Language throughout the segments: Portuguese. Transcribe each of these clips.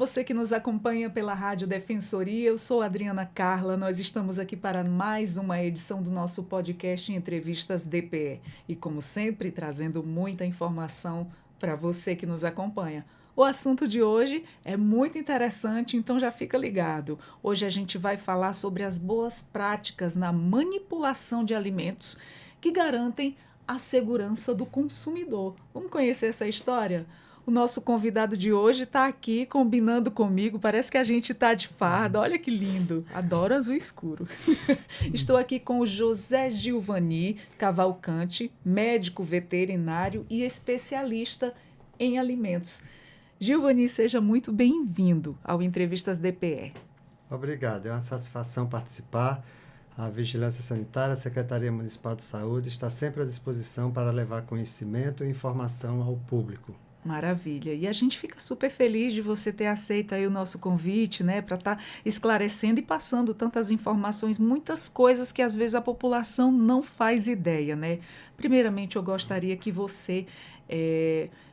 você que nos acompanha pela Rádio Defensoria, eu sou Adriana Carla, nós estamos aqui para mais uma edição do nosso podcast Entrevistas DPE e, como sempre, trazendo muita informação para você que nos acompanha. O assunto de hoje é muito interessante, então já fica ligado. Hoje a gente vai falar sobre as boas práticas na manipulação de alimentos que garantem a segurança do consumidor. Vamos conhecer essa história? O nosso convidado de hoje está aqui combinando comigo, parece que a gente está de farda, olha que lindo, adoro azul escuro. Estou aqui com o José Gilvani Cavalcante, médico veterinário e especialista em alimentos. Gilvani, seja muito bem-vindo ao Entrevistas DPE. Obrigado, é uma satisfação participar. A Vigilância Sanitária, a Secretaria Municipal de Saúde está sempre à disposição para levar conhecimento e informação ao público. Maravilha. E a gente fica super feliz de você ter aceito aí o nosso convite, né, para estar esclarecendo e passando tantas informações, muitas coisas que às vezes a população não faz ideia, né? Primeiramente, eu gostaria que você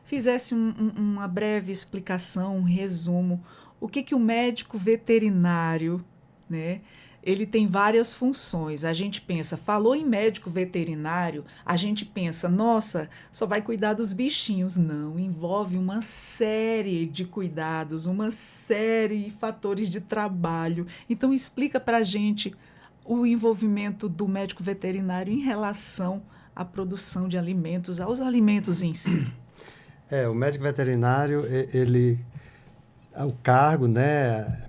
fizesse uma breve explicação, um resumo. O que o médico veterinário, né? Ele tem várias funções. A gente pensa, falou em médico veterinário, a gente pensa, nossa, só vai cuidar dos bichinhos. Não, envolve uma série de cuidados, uma série de fatores de trabalho. Então, explica para a gente o envolvimento do médico veterinário em relação à produção de alimentos, aos alimentos em si. O médico veterinário, o cargo, né?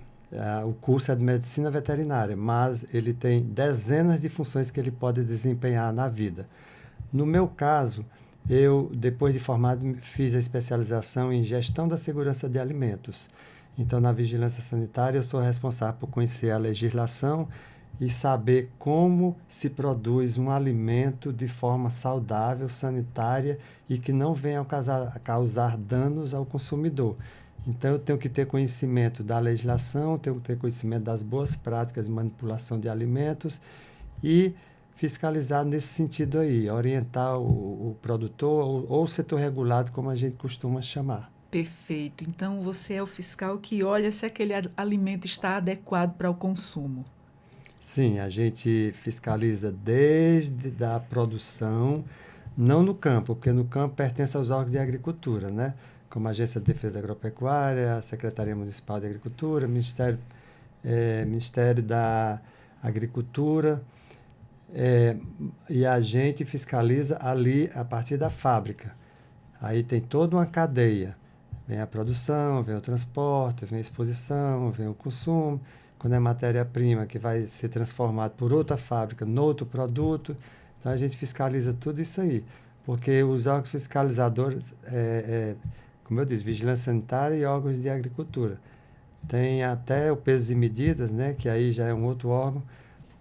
O curso é de medicina veterinária, mas ele tem dezenas de funções que ele pode desempenhar na vida. No meu caso, eu, depois de formado, fiz a especialização em gestão da segurança de alimentos. Então, na vigilância sanitária, eu sou responsável por conhecer a legislação e saber como se produz um alimento de forma saudável, sanitária e que não venha a causar danos ao consumidor. Então, eu tenho que ter conhecimento da legislação, tenho que ter conhecimento das boas práticas de manipulação de alimentos e fiscalizar nesse sentido aí, orientar o produtor ou o setor regulado, como a gente costuma chamar. Perfeito. Então, você é o fiscal que olha se aquele alimento está adequado para o consumo. Sim, a gente fiscaliza desde a produção, não no campo, porque no campo pertence aos órgãos de agricultura, né? Como a Agência de Defesa Agropecuária, a Secretaria Municipal de Agricultura, Ministério da Agricultura, e a gente fiscaliza ali a partir da fábrica. Aí tem toda uma cadeia. Vem a produção, vem o transporte, vem a exposição, vem o consumo. Quando é matéria-prima que vai ser transformada por outra fábrica, no outro produto, então a gente fiscaliza tudo isso aí. Porque os órgãos fiscalizadores, como eu disse, vigilância sanitária e órgãos de agricultura. Tem até o peso e medidas, né, que aí já é um outro órgão,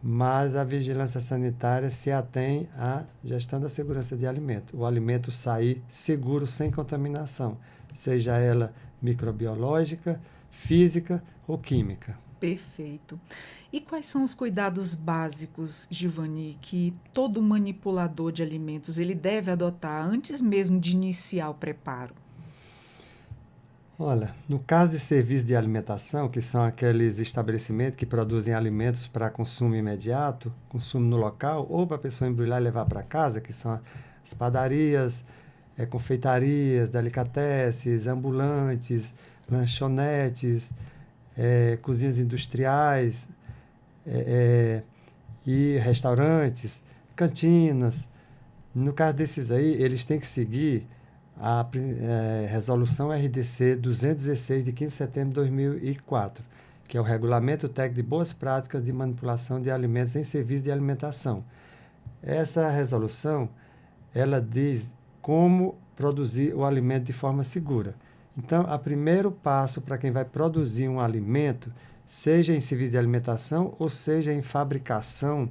mas a vigilância sanitária se atém à gestão da segurança de alimento. O alimento sair seguro, sem contaminação, seja ela microbiológica, física ou química. Perfeito. E quais são os cuidados básicos, Gilvani, que todo manipulador de alimentos ele deve adotar antes mesmo de iniciar o preparo? Olha, no caso de serviços de alimentação, que são aqueles estabelecimentos que produzem alimentos para consumo imediato, consumo no local, ou para a pessoa embrulhar e levar para casa, que são as padarias, confeitarias, delicatessen, ambulantes, lanchonetes, cozinhas industriais e restaurantes, cantinas. No caso desses aí, eles têm que seguir a Resolução RDC 216, de 15 de setembro de 2004, que é o Regulamento Técnico de Boas Práticas de Manipulação de Alimentos em Serviços de Alimentação. Essa resolução, ela diz como produzir o alimento de forma segura. Então, o primeiro passo para quem vai produzir um alimento, seja em serviço de alimentação ou seja em fabricação,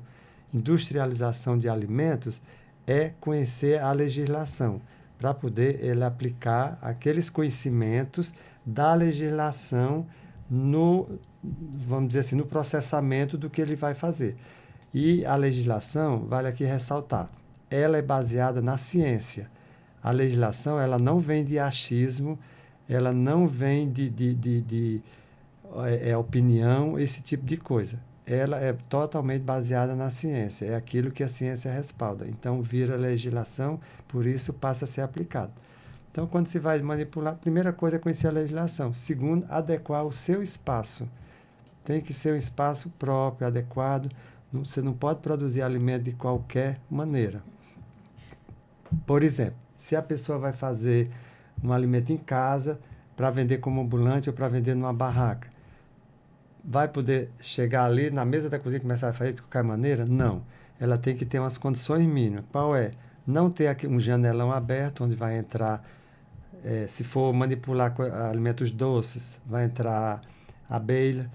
industrialização de alimentos, é conhecer a legislação, para poder ele aplicar aqueles conhecimentos da legislação vamos dizer assim, no processamento do que ele vai fazer. E a legislação, vale aqui ressaltar, ela é baseada na ciência. A legislação, ela não vem de achismo, ela não vem de opinião, esse tipo de coisa. Ela é totalmente baseada na ciência, é aquilo que a ciência respalda. Então, vira legislação, por isso passa a ser aplicado. Então, quando se vai manipular, a primeira coisa é conhecer a legislação. Segundo, adequar o seu espaço. Tem que ser um espaço próprio, adequado. Você não pode produzir alimento de qualquer maneira. Por exemplo, se a pessoa vai fazer um alimento em casa para vender como ambulante ou para vender numa barraca, vai poder chegar ali na mesa da cozinha e começar a fazer de qualquer maneira? Não. Ela tem que ter umas condições mínimas. Qual é? Não ter aqui um janelão aberto onde vai entrar, se for manipular alimentos doces, vai entrar abelha,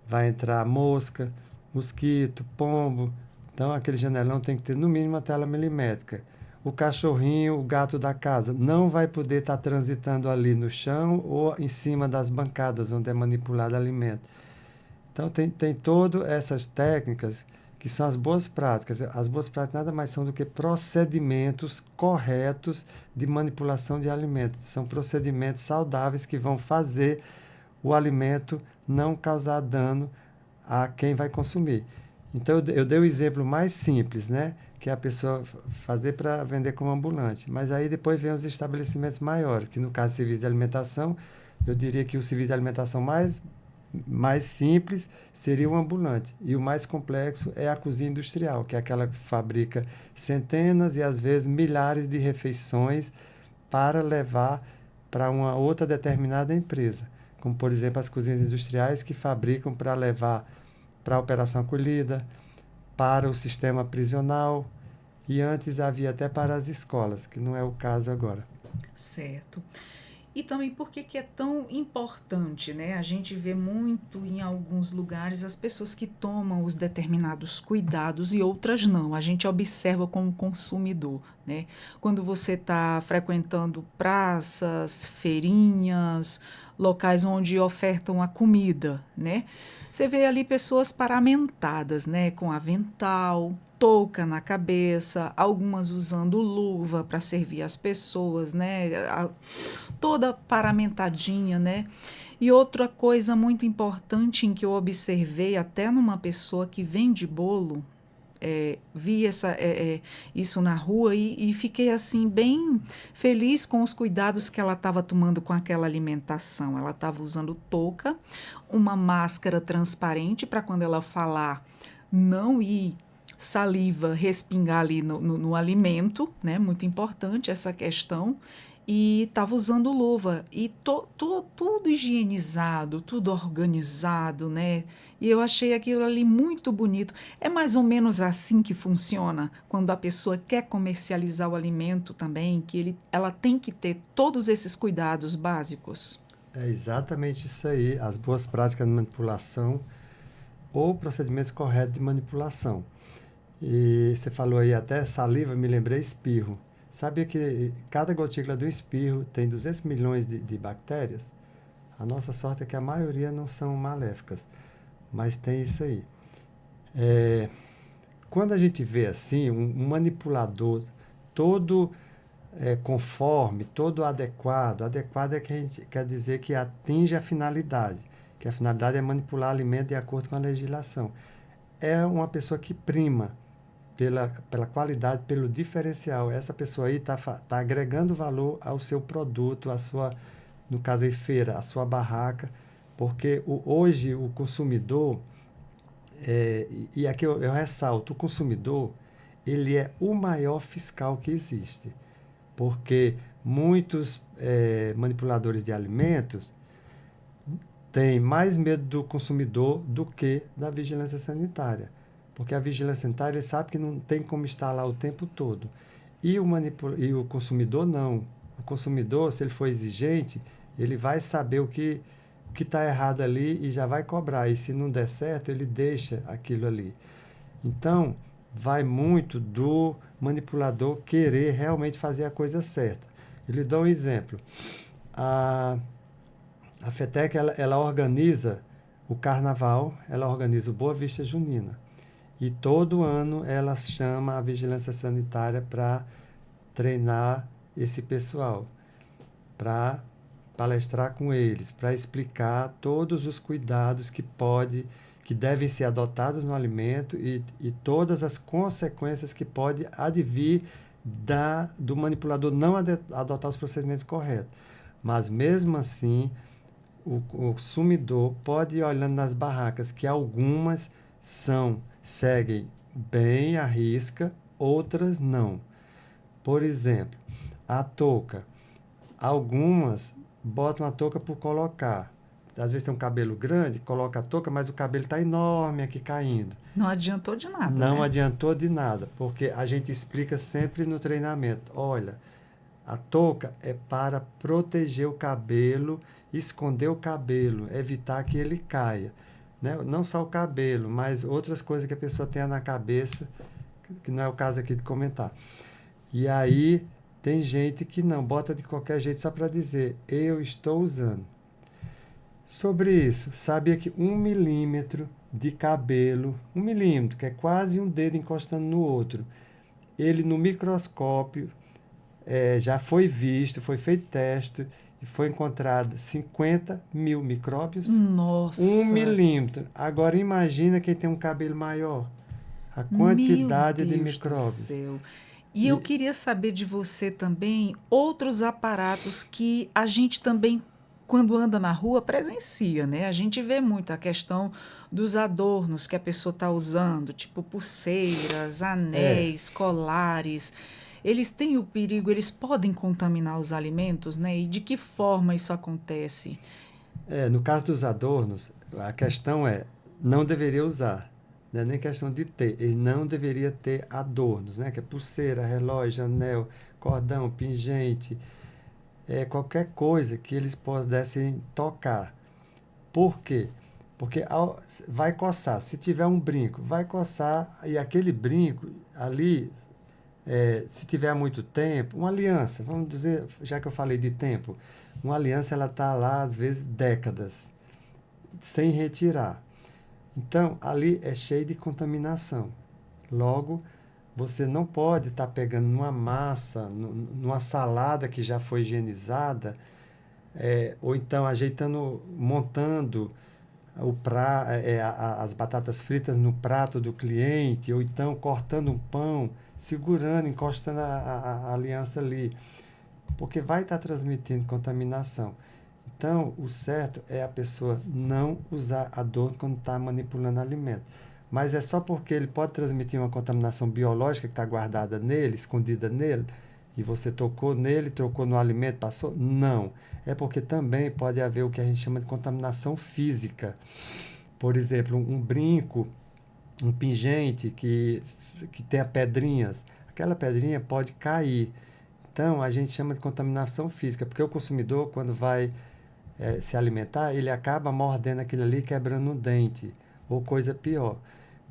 vai entrar mosca, mosquito, pombo. Então, aquele janelão tem que ter, no mínimo, uma tela milimétrica. O cachorrinho, o gato da casa, não vai poder estar transitando ali no chão ou em cima das bancadas onde é manipulado alimento. Então, tem todas essas técnicas que são as boas práticas. As boas práticas nada mais são do que procedimentos corretos de manipulação de alimentos. São procedimentos saudáveis que vão fazer o alimento não causar dano a quem vai consumir. Então, eu dei o exemplo mais simples, né? Que é a pessoa fazer para vender como ambulante. Mas aí depois vem os estabelecimentos maiores, que no caso do serviço de alimentação, eu diria que o serviço de alimentação mais simples seria o ambulante. E o mais complexo é a cozinha industrial, que é aquela que fabrica centenas e às vezes milhares de refeições para levar para uma outra determinada empresa. Como, por exemplo, as cozinhas industriais que fabricam para levar para a operação acolhida, para o sistema prisional e antes havia até para as escolas, que não é o caso agora. Certo. E também por que é tão importante, né? A gente vê muito em alguns lugares as pessoas que tomam os determinados cuidados e outras não. A gente observa como consumidor, né? Quando você está frequentando praças, feirinhas, locais onde ofertam a comida, né? Você vê ali pessoas paramentadas, né? Com avental, touca na cabeça, algumas usando luva para servir as pessoas, né? Toda paramentadinha, né? E outra coisa muito importante em que eu observei até numa pessoa que vende bolo, vi isso na rua e fiquei assim bem feliz com os cuidados que ela estava tomando com aquela alimentação. Ela estava usando touca, uma máscara transparente para quando ela falar não ir saliva respingar ali no alimento, né? Muito importante essa questão. E estava usando luva e tudo higienizado, tudo organizado, né? E eu achei aquilo ali muito bonito. É mais ou menos assim que funciona quando a pessoa quer comercializar o alimento também, que ela tem que ter todos esses cuidados básicos. É exatamente isso aí, as boas práticas de manipulação ou procedimentos corretos de manipulação. E você falou aí até saliva, me lembrei espirro. Sabia que cada gotícula do espirro tem 200 milhões de bactérias? A nossa sorte é que a maioria não são maléficas, mas tem isso aí. Quando a gente vê assim, um manipulador todo conforme, todo adequado, adequado é que a gente quer dizer que atinge a finalidade, que a finalidade é manipular alimento de acordo com a legislação. É uma pessoa que prima pela qualidade, pelo diferencial. Essa pessoa aí está agregando valor ao seu produto, à sua, no caso aí, feira, à sua barraca, porque hoje o consumidor, e aqui eu ressalto, o consumidor, ele é o maior fiscal que existe, porque muitos manipuladores de alimentos têm mais medo do consumidor do que da vigilância sanitária. Porque a vigilância sanitária ele sabe que não tem como estar lá o tempo todo. E o consumidor não. O consumidor, se ele for exigente, ele vai saber o que está errado ali e já vai cobrar. E se não der certo, ele deixa aquilo ali. Então, vai muito do manipulador querer realmente fazer a coisa certa. Eu lhe dou um exemplo. A FETEC, ela organiza o carnaval, ela organiza o Boa Vista Junina. E todo ano ela chama a vigilância sanitária para treinar esse pessoal, para palestrar com eles para explicar todos os cuidados que devem ser adotados no alimento e todas as consequências que pode advir do manipulador não adotar os procedimentos corretos. Mas mesmo assim, o consumidor pode ir olhando nas barracas que algumas seguem bem à risca, outras não. Por exemplo, a touca. Algumas botam a touca por colocar. Às vezes tem um cabelo grande, coloca a touca, mas o cabelo está enorme aqui caindo. Não adiantou de nada, Não né? adiantou de nada, porque a gente explica sempre no treinamento. Olha, a touca é para proteger o cabelo, esconder o cabelo, evitar que ele caia. Né? Não só o cabelo, mas outras coisas que a pessoa tenha na cabeça, que não é o caso aqui de comentar. E aí tem gente que não, bota de qualquer jeito só para dizer, eu estou usando. Sobre isso, sabia que 1 milímetro de cabelo, 1 milímetro, que é quase um dedo encostando no outro, ele no microscópio já foi visto, foi feito teste e foi encontrado 50 mil micróbios. Nossa! 1 milímetro. Agora imagina quem tem um cabelo maior. A Meu quantidade de Deus do micróbios. céu. E eu queria saber de você também outros aparatos que a gente também, quando anda na rua, presencia, né? A gente vê muito a questão dos adornos que a pessoa está usando, tipo pulseiras, É, anéis, colares. Eles têm o perigo, eles podem contaminar os alimentos, né? E de que forma isso acontece? no caso dos adornos, a questão não deveria usar. Não é nem questão de ter. Ele não deveria ter adornos, né? Que é pulseira, relógio, anel, cordão, pingente, qualquer coisa que eles pudessem tocar. Por quê? Porque vai coçar. Se tiver um brinco, vai coçar e aquele brinco ali, se tiver muito tempo, uma aliança, vamos dizer, já que eu falei de tempo, uma aliança ela está lá às vezes décadas sem retirar. Então ali é cheio de contaminação. Logo, você não pode estar pegando numa massa, numa salada que já foi higienizada, ou então ajeitando, montando as batatas fritas no prato do cliente, ou então cortando um pão, segurando, encostando a aliança ali, porque vai estar transmitindo contaminação. Então, o certo é a pessoa não usar adorno quando está manipulando alimento. Mas é só porque ele pode transmitir uma contaminação biológica que está guardada nele, escondida nele, e você tocou nele, trocou no alimento, passou? Não. É porque também pode haver o que a gente chama de contaminação física. Por exemplo, um brinco, um pingente que tenha pedrinhas. Aquela pedrinha pode cair. Então, a gente chama de contaminação física, porque o consumidor, quando vai se alimentar, ele acaba mordendo aquilo ali, quebrando um dente, ou coisa pior.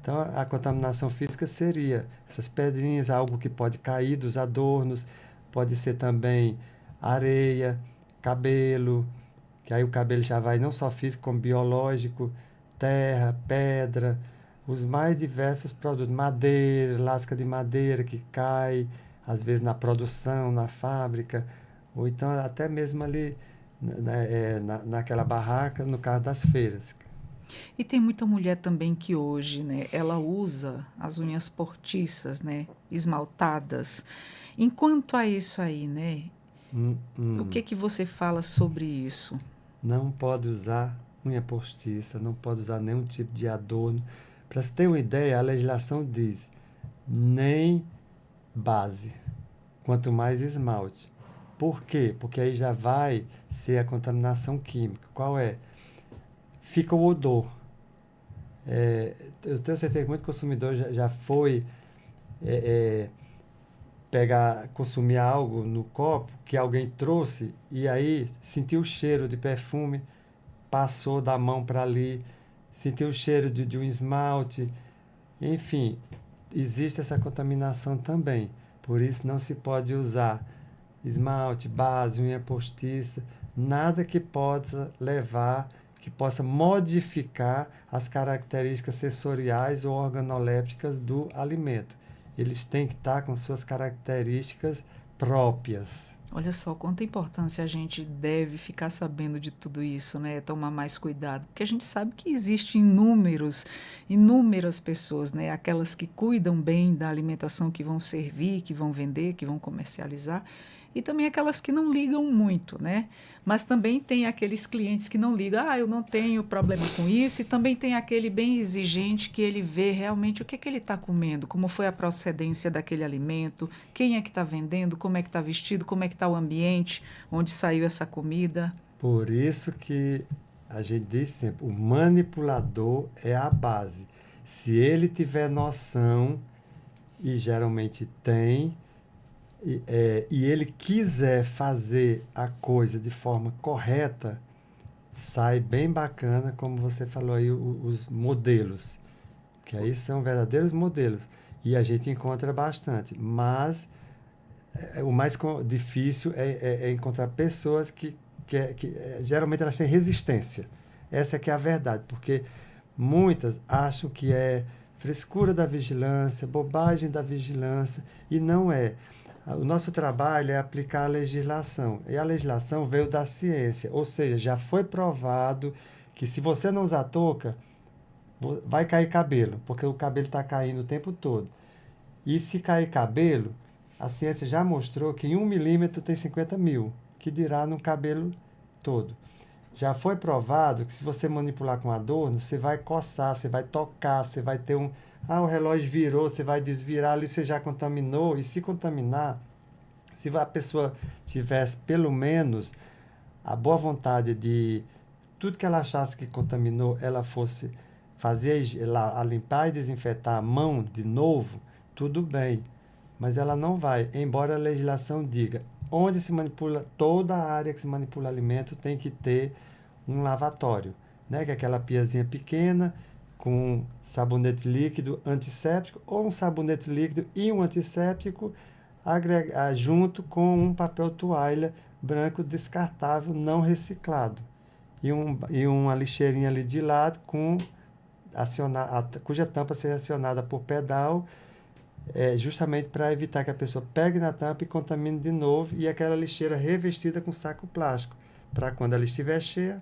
Então, a contaminação física seria essas pedrinhas, algo que pode cair dos adornos, pode ser também areia, cabelo, que aí o cabelo já vai não só físico, como biológico, terra, pedra, os mais diversos produtos, madeira, lasca de madeira que cai, às vezes na produção, na fábrica, ou então até mesmo ali naquela barraca, no caso das feiras. E tem muita mulher também que hoje, né, ela usa as unhas postiças, né, esmaltadas. Enquanto a isso aí, né, Hum, o hum. que você fala sobre isso? Não pode usar unha postiça, não pode usar nenhum tipo de adorno. Para você ter uma ideia, a legislação diz nem base, quanto mais esmalte. Por quê? Porque aí já vai ser a contaminação química. Qual é? Fica o odor. Eu tenho certeza que muito consumidor já foi é, consumir algo no copo que alguém trouxe e aí sentiu o cheiro de perfume, passou da mão para ali, sentiu o cheiro de um esmalte, enfim, existe essa contaminação também. Por isso não se pode usar esmalte, base, unha postiça, nada que possa levar, que possa modificar as características sensoriais ou organolépticas do alimento. Eles têm que estar com suas características próprias. Olha só quanta importância a gente deve ficar sabendo de tudo isso, né? Tomar mais cuidado, porque a gente sabe que existem inúmeras pessoas, né? Aquelas que cuidam bem da alimentação que vão servir, que vão vender, que vão comercializar, e também aquelas que não ligam muito, né? Mas também tem aqueles clientes que não ligam, eu não tenho problema com isso, e também tem aquele bem exigente que ele vê realmente o que ele está comendo, como foi a procedência daquele alimento, quem é que está vendendo, como é que está vestido, como é que está o ambiente onde saiu essa comida. Por isso que a gente diz sempre, o manipulador é a base. Se ele tiver noção, e geralmente tem, e ele quiser fazer a coisa de forma correta, sai bem bacana, como você falou aí, os modelos, que aí são verdadeiros modelos. E a gente encontra bastante, mas o mais difícil é encontrar pessoas que geralmente elas têm resistência. Essa que é a verdade, porque muitas acham que é frescura da vigilância, bobagem da vigilância, e não é. O nosso trabalho é aplicar a legislação, e a legislação veio da ciência, ou seja, já foi provado que se você não usar touca, vai cair cabelo, porque o cabelo está caindo o tempo todo. E se cair cabelo, a ciência já mostrou que em 1 milímetro tem 50 mil, que dirá no cabelo todo. Já foi provado que se você manipular com adorno, você vai coçar, você vai tocar, você vai ter um... o relógio virou, você vai desvirar, ali você já contaminou, e se contaminar, se a pessoa tivesse pelo menos a boa vontade de tudo que ela achasse que contaminou, ela fosse fazer a limpar e desinfetar a mão de novo, tudo bem. Mas ela não vai, embora a legislação diga, onde se manipula, toda a área que se manipula alimento tem que ter um lavatório, né? Que é aquela piazinha pequena com sabonete líquido antisséptico ou um sabonete líquido e um antisséptico junto com um papel toalha branco descartável não reciclado e uma lixeirinha ali de lado cuja tampa seja acionada por pedal, justamente para evitar que a pessoa pegue na tampa e contamine de novo, e aquela lixeira revestida com saco plástico, para quando ela estiver cheia,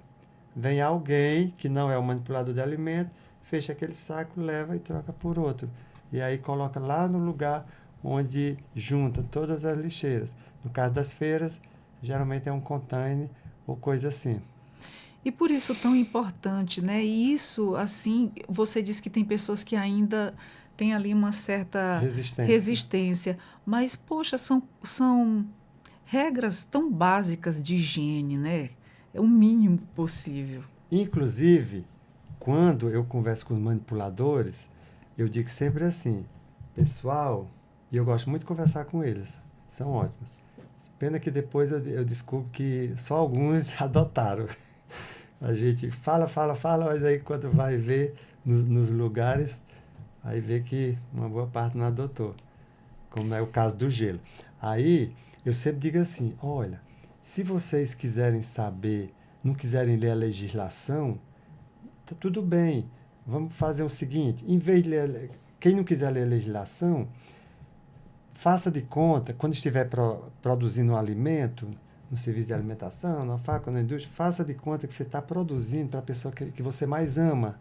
vem alguém que não é o manipulador de alimento, fecha aquele saco, leva e troca por outro. E aí coloca lá no lugar onde junta todas as lixeiras. No caso das feiras, geralmente é um container ou coisa assim. E por isso tão importante, né? E isso, assim, você disse que tem pessoas que ainda têm ali uma certa resistência. Mas, poxa, são regras tão básicas de higiene, né? É o mínimo possível. Inclusive, quando eu converso com os manipuladores, eu digo sempre assim, pessoal, e eu gosto muito de conversar com eles, são ótimos. Pena que depois eu descubro que só alguns adotaram. A gente fala, mas aí quando vai ver nos lugares, aí vê que uma boa parte não adotou, como é o caso do gelo. Aí eu sempre digo assim, olha, se vocês quiserem saber, não quiserem ler a legislação, tá tudo bem, vamos fazer o seguinte, em vez de ler, quem não quiser ler a legislação, faça de conta, quando estiver produzindo um alimento, no serviço de alimentação, na fábrica, na indústria, faça de conta que você está produzindo para a pessoa que você mais ama.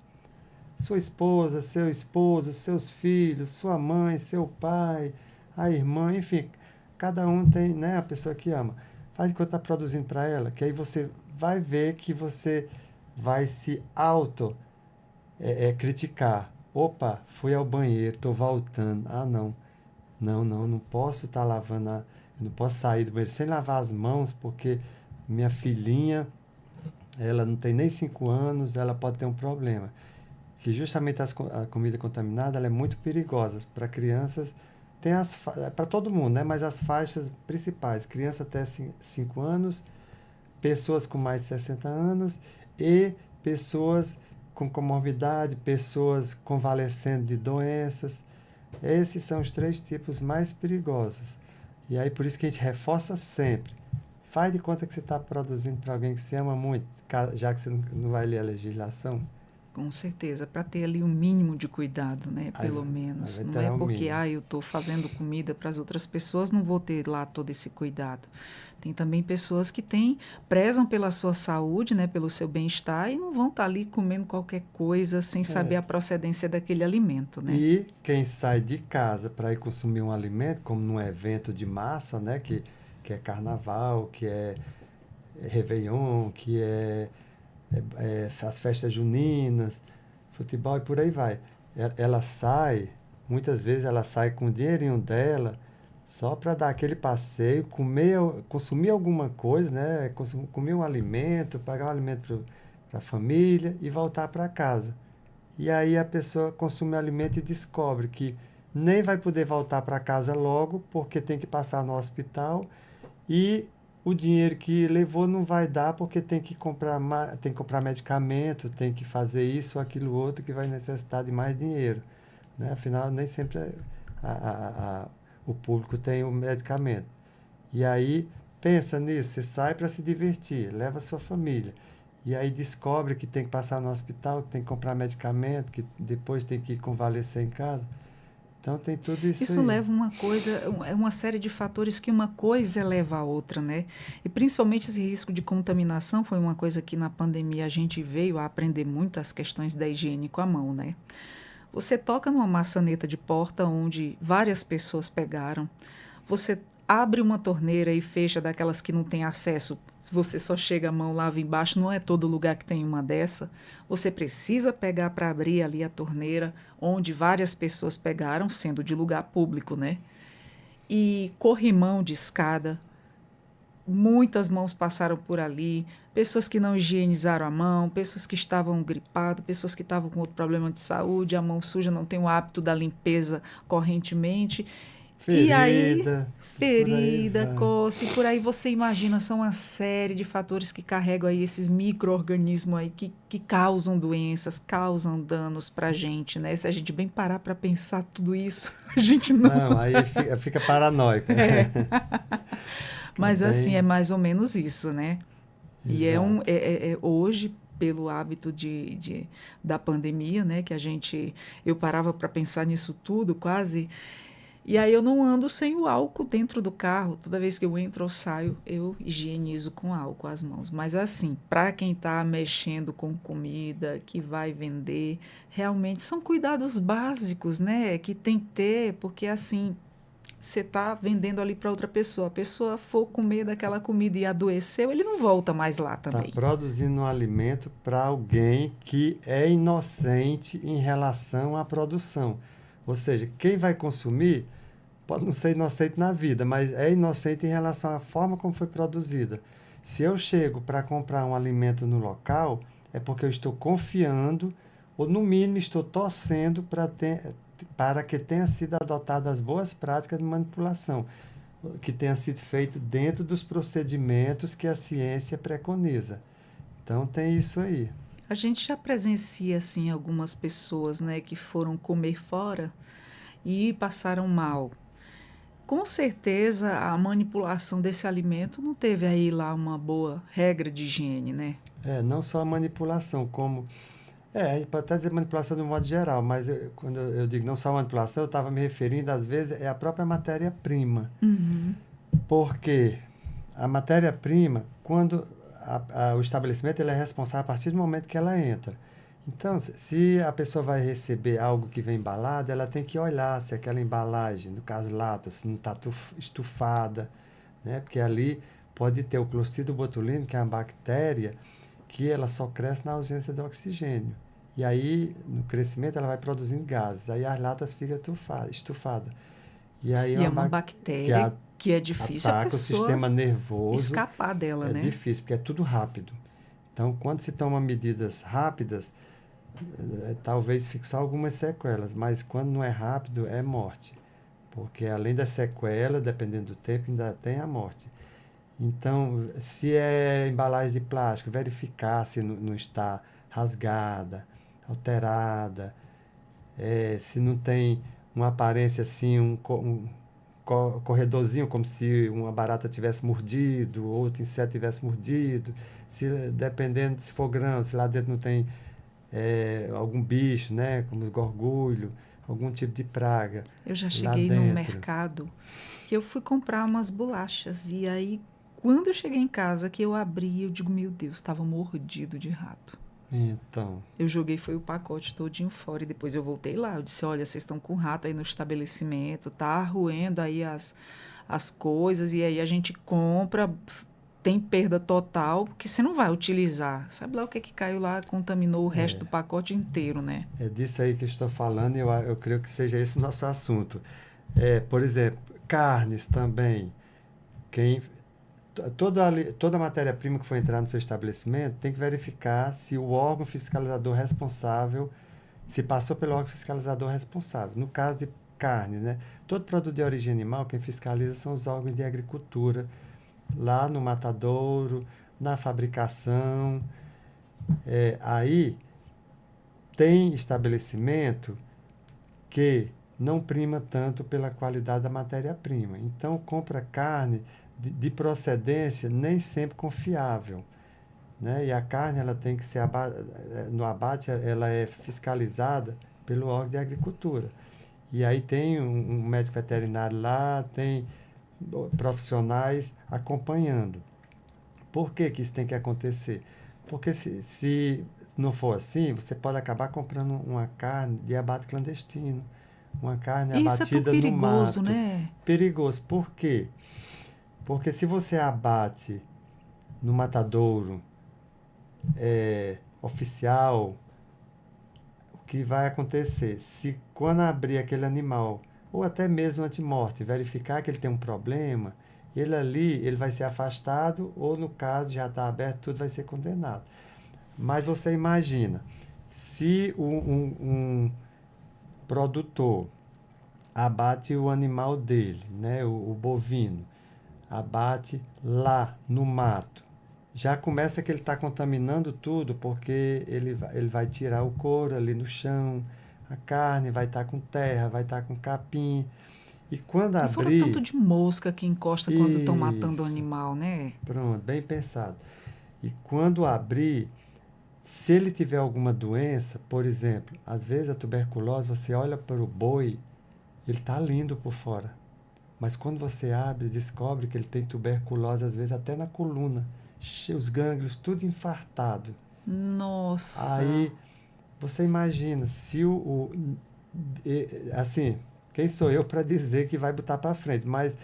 Sua esposa, seu esposo, seus filhos, sua mãe, seu pai, a irmã, enfim, cada um tem, né, a pessoa que ama. Faz de conta que está produzindo para ela, que aí você vai ver que você vai se criticar. Opa, fui ao banheiro, estou voltando. Não posso estar lavando eu não posso sair do banheiro sem lavar as mãos, porque minha filhinha, ela não tem nem 5 anos, ela pode ter um problema. Que justamente a comida contaminada, ela é muito perigosa para crianças, tem para todo mundo, né? Mas as faixas principais, criança até 5 anos, pessoas com mais de 60 anos e pessoas com comorbidade, pessoas convalescendo de doenças. Esses são os 3 tipos mais perigosos. E aí por isso que a gente reforça sempre. Faz de conta que você está produzindo para alguém que você ama muito, já que você não vai ler a legislação. Com certeza, para ter ali um mínimo de cuidado, né? Pelo Aí menos. vai Não ter é o porque mínimo. eu estou fazendo comida para as outras pessoas, não vou ter lá todo esse cuidado. Tem também pessoas que prezam pela sua saúde, né? Pelo seu bem-estar e não vão estar ali comendo qualquer coisa sem saber É. a procedência daquele alimento, né? E quem sai de casa para ir consumir um alimento, como num evento de massa, né, que é carnaval, que é Réveillon, que as festas juninas, futebol e por aí vai. Ela sai, muitas vezes ela sai com o dinheirinho dela só para dar aquele passeio, comer, consumir alguma coisa, né, comer um alimento, pagar um alimento para a família e voltar para casa. E aí a pessoa consome o alimento e descobre que nem vai poder voltar para casa logo, porque tem que passar no hospital e o dinheiro que levou não vai dar porque tem que comprar medicamento, tem que fazer isso ou aquilo outro que vai necessitar de mais dinheiro, né? Afinal, nem sempre a, a, a, o público tem o medicamento. E aí, pensa nisso, você sai para se divertir, leva a sua família. E aí descobre que tem que passar no hospital, que tem que comprar medicamento, que depois tem que convalescer em casa. Então tem tudo isso Isso aí. leva uma coisa, é uma série de fatores que uma coisa leva a outra, né? E principalmente esse risco de contaminação foi uma coisa que na pandemia a gente veio a aprender muito as questões da higiene com a mão, né? Você toca numa maçaneta de porta onde várias pessoas pegaram. Você abre uma torneira e fecha daquelas que não tem acesso. Se você só chega a mão, lava embaixo, não é todo lugar que tem uma dessa. Você precisa pegar para abrir ali a torneira onde várias pessoas pegaram, sendo de lugar público, né? E corrimão de escada, muitas mãos passaram por ali, pessoas que não higienizaram a mão, pessoas que estavam gripadas, pessoas que estavam com outro problema de saúde, a mão suja, não tem o hábito da limpeza correntemente. E aí, Ferida, e por aí ferida, vai. coça, e por aí você imagina, são uma série de fatores que carregam aí esses micro-organismos aí que causam doenças, causam danos pra gente, né? Se a gente bem parar para pensar tudo isso, a gente não. Não, aí fica paranoico. É. É Mas assim, é bem mais ou menos isso, né? E exato. hoje, pelo hábito da pandemia, né, eu parava para pensar nisso tudo quase, e aí eu não ando sem o álcool dentro do carro. Toda vez que eu entro ou saio, eu higienizo com álcool as mãos. Mas assim, para quem está mexendo com comida, que vai vender, realmente são cuidados básicos, né, que tem que ter, porque assim você está vendendo ali para outra pessoa. A pessoa for comer daquela comida e adoeceu, ele não volta mais lá Está também. produzindo um alimento para alguém que é inocente em relação à produção. Ou seja, quem vai consumir pode não ser inocente na vida, mas é inocente em relação à forma como foi produzida. Se eu chego para comprar um alimento no local, é porque eu estou confiando, ou no mínimo estou torcendo para que tenha sido adotadas boas práticas de manipulação, que tenha sido feito dentro dos procedimentos que a ciência preconiza. Então tem isso aí. A gente já presencia assim algumas pessoas, né, que foram comer fora e passaram mal. Com certeza a manipulação desse alimento não teve aí lá uma boa regra de higiene, né? Não só a manipulação, como. A gente pode até dizer manipulação de um modo geral, mas quando eu digo não só manipulação, eu estava me referindo, às vezes, é a própria matéria-prima. Uhum. Porque a matéria-prima, quando o estabelecimento ele é responsável a partir do momento que ela entra. Então, se a pessoa vai receber algo que vem embalado, ela tem que olhar se aquela embalagem, no caso lata, se não está estufada, né? Porque ali pode ter o Clostridium botulinum, que é uma bactéria que ela só cresce na ausência de oxigênio. E aí, no crescimento, ela vai produzindo gases. Aí as latas ficam estufadas. E aí E é uma que bactéria que é difícil a ataca o pessoa sistema nervoso. escapar dela, É né? difícil, porque é tudo rápido. Então, quando se toma medidas rápidas, talvez fique só algumas sequelas, mas quando não é rápido, é morte. Porque além da sequela, dependendo do tempo, ainda tem a morte. Então, se é embalagem de plástico, verificar se não está rasgada, alterada, se não tem uma aparência assim, um corredorzinho, como se uma barata tivesse mordido, outro inseto tivesse mordido. Se, dependendo, se for grão, se lá dentro não tem algum bicho, né? Como gorgulho, algum tipo de praga Eu já lá cheguei num dentro. mercado que eu fui comprar umas bolachas e aí quando eu cheguei em casa que eu abri, eu digo, meu Deus, estava mordido de rato. Então, Eu joguei foi o pacote todinho fora e depois eu voltei lá. Eu disse, olha, vocês estão com rato aí no estabelecimento, tá roendo aí as coisas e aí a gente compra, tem perda total, porque você não vai utilizar. Sabe lá o que que caiu lá, contaminou o resto do pacote inteiro, né? é disso aí que eu estou falando e eu creio que seja esse o nosso assunto. Por exemplo, carnes também. Quem, toda matéria-prima que for entrar no seu estabelecimento tem que verificar se o órgão fiscalizador responsável, se passou pelo órgão fiscalizador responsável. No caso de carnes, né? Todo produto de origem animal, quem fiscaliza são os órgãos de agricultura, lá no matadouro, na fabricação. Aí tem estabelecimento que não prima tanto pela qualidade da matéria-prima. Então, compra carne de procedência nem sempre confiável. Né? E a carne ela tem que ser no abate, ela é fiscalizada pelo órgão de agricultura. E aí tem um médico veterinário lá, tem profissionais acompanhando. Por que que isso tem que acontecer? Porque se não for assim, você pode acabar comprando uma carne de abate clandestino, uma carne Isso é tão abatida no perigoso, mato. né? Perigoso. Por quê? Porque se você abate no matadouro oficial, o que vai acontecer? Se quando abrir aquele animal, ou até mesmo antemorte, verificar que ele tem um problema, ele ali ele vai ser afastado, ou no caso já está aberto, tudo vai ser condenado. Mas você imagina, se um produtor abate o animal dele, né, o bovino, abate lá no mato, já começa que ele está contaminando tudo, porque ele vai tirar o couro ali no chão, a carne vai estar com terra, vai estar com capim. E quando E fora o tanto abrir, de mosca que encosta quando estão matando o isso, animal, né? pronto, bem pensado. E quando abrir, se ele tiver alguma doença, por exemplo, às vezes a tuberculose, você olha para o boi, ele está lindo por fora. Mas quando você abre, descobre que ele tem tuberculose, às vezes até na coluna, os gânglios tudo infartado. Nossa. Aí você imagina, se assim, quem sou eu para dizer que vai botar para frente? Mas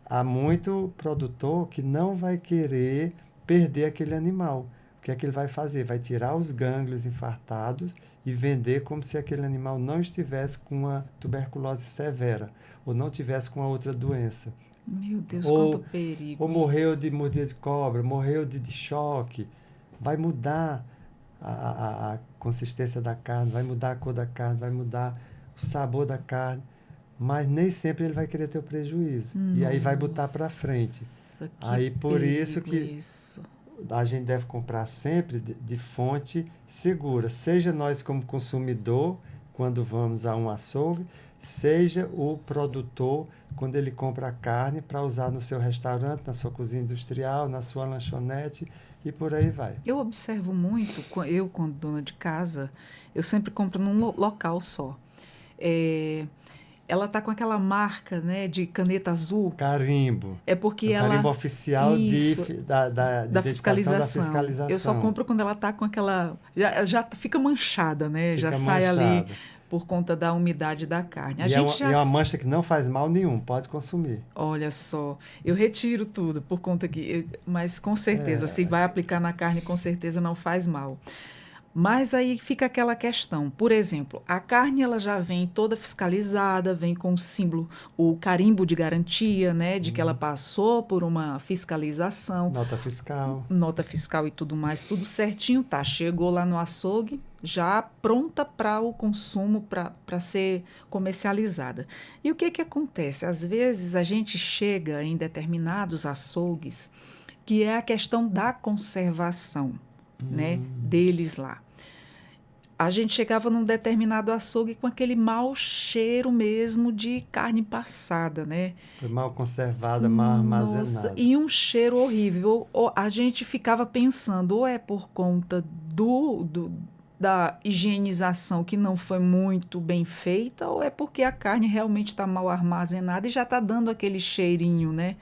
há muito produtor que não vai querer perder aquele animal. O que é que ele vai fazer? Vai tirar os gânglios infartados e vender como se aquele animal não estivesse com uma tuberculose severa ou não tivesse com a outra doença. Meu Deus, quanto Ou, ou perigo. morreu de mordida de cobra, morreu de choque. Vai mudar a consistência da carne, vai mudar a cor da carne, vai mudar o sabor da carne. Mas nem sempre ele vai querer ter o prejuízo. E aí vai botar para frente. Nossa, que Aí por isso perigo que isso. a gente deve comprar sempre de fonte segura, seja nós como consumidor, quando vamos a um açougue, seja o produtor, quando ele compra a carne para usar no seu restaurante, na sua cozinha industrial, na sua lanchonete e por aí vai. Eu observo muito, eu quando dona de casa, eu sempre compro num local só. É, ela tá com aquela marca, né, de caneta azul. Carimbo. É É porque o carimbo ela. oficial Isso, de da identificação da fiscalização. Eu só fiscalização. compro quando ela tá com aquela. Já fica manchada, né? Já Fica sai ali manchado. por conta da umidade da carne. A E é gente uma, já. é uma mancha que não faz mal nenhum, pode consumir. Olha só, eu retiro tudo por conta que. Mas com certeza, se vai aplicar na carne, com certeza não faz mal. Mas aí fica aquela questão. Por exemplo, a carne ela já vem toda fiscalizada, vem com o símbolo, o carimbo de garantia, né, de que ela passou por uma fiscalização, Nota fiscal. nota fiscal e tudo mais, tudo certinho, tá? Chegou lá no açougue, já pronta para o consumo, para ser comercializada. E o que que acontece? Às vezes a gente chega em determinados açougues que é a questão da conservação, né, deles lá. A gente chegava num determinado açougue com aquele mau cheiro mesmo de carne passada, né? Foi mal conservada, mal Nossa, armazenada. e um cheiro horrível. A gente ficava pensando, ou é por conta da higienização que não foi muito bem feita ou é porque a carne realmente está mal armazenada e já está dando aquele cheirinho, né?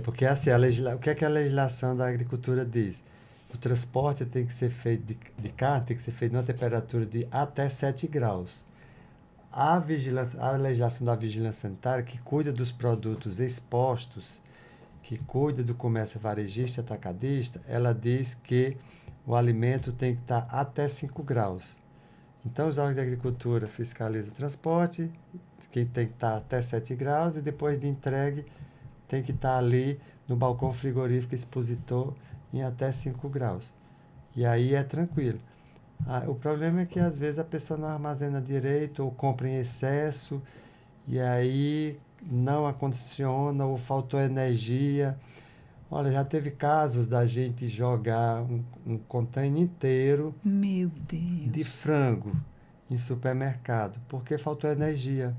Porque assim, o que é que a legislação da agricultura diz? O transporte tem que ser feito de carne, tem que ser feito numa temperatura de até 7 graus. A legislação da vigilância sanitária, que cuida dos produtos expostos, que cuida do comércio varejista e atacadista, ela diz que o alimento tem que estar até 5 graus. Então, os órgãos de agricultura fiscalizam o transporte, que tem que estar até 7 graus, e depois de entregue, tem que estar ali no balcão frigorífico expositor em até 5 graus. E aí é tranquilo. O problema é que às vezes a pessoa não armazena direito ou compra em excesso e aí não acondiciona ou faltou energia. Olha, já teve casos da gente jogar um container inteiro Meu de Deus. frango em supermercado porque faltou energia.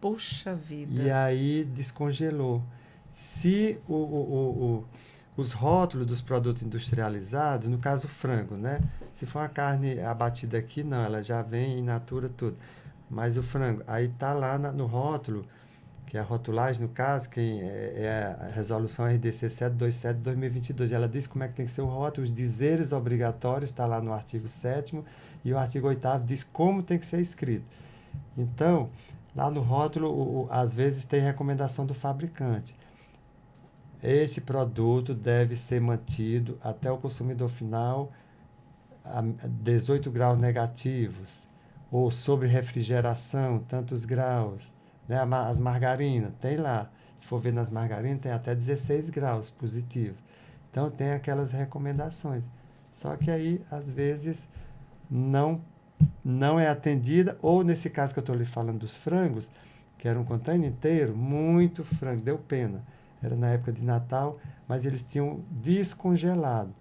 Poxa E vida. aí descongelou. Se os rótulos dos produtos industrializados, no caso o frango, né? Se for uma carne abatida aqui, não, ela já vem in natura tudo. Mas o frango, aí tá lá no rótulo, que é a rotulagem, no caso, é a resolução RDC 727/2022. Ela diz como é que tem que ser o rótulo, os dizeres obrigatórios, está lá no artigo 7º, e o artigo 8º diz como tem que ser escrito. Então, lá no rótulo, às vezes tem recomendação do fabricante. Este produto deve ser mantido até o consumidor final a 18 graus negativos, ou sobre refrigeração, tantos graus. Né? As margarinas, tem lá. Se for ver nas margarinas, tem até 16 graus positivos. Então, tem aquelas recomendações. Só que aí, às vezes, não não é atendida, ou nesse caso que eu estou lhe falando dos frangos, que era um container inteiro, muito frango, deu pena. Era na época de Natal, mas eles tinham descongelado.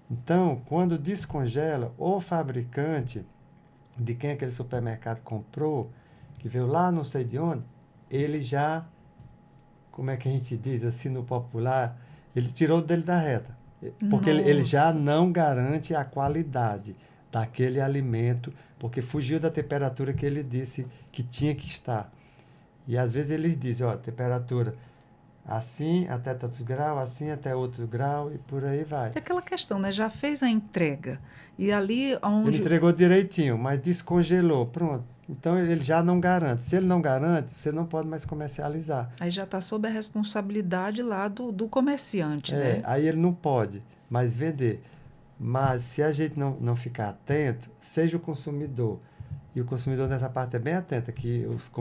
Então, quando descongela, o fabricante de quem aquele supermercado comprou, que veio lá não sei de onde, ele já, como é que a gente diz assim no popular, ele tirou dele da reta. Porque ele já Nossa. não garante a qualidade daquele alimento, porque fugiu da temperatura que ele disse que tinha que estar. E às vezes eles dizem, ó, temperatura assim até tantos graus, assim até outro grau e por aí vai. É aquela questão, né? Já fez a entrega. E ali Ele onde. entregou direitinho, mas descongelou, pronto. Então ele já não garante. Se ele não garante, você não pode mais comercializar. Aí já está sob a responsabilidade lá do comerciante, né? Aí ele não pode mais vender. Mas se a gente não ficar atento, seja o consumidor, e o consumidor nessa parte é bem atento, que os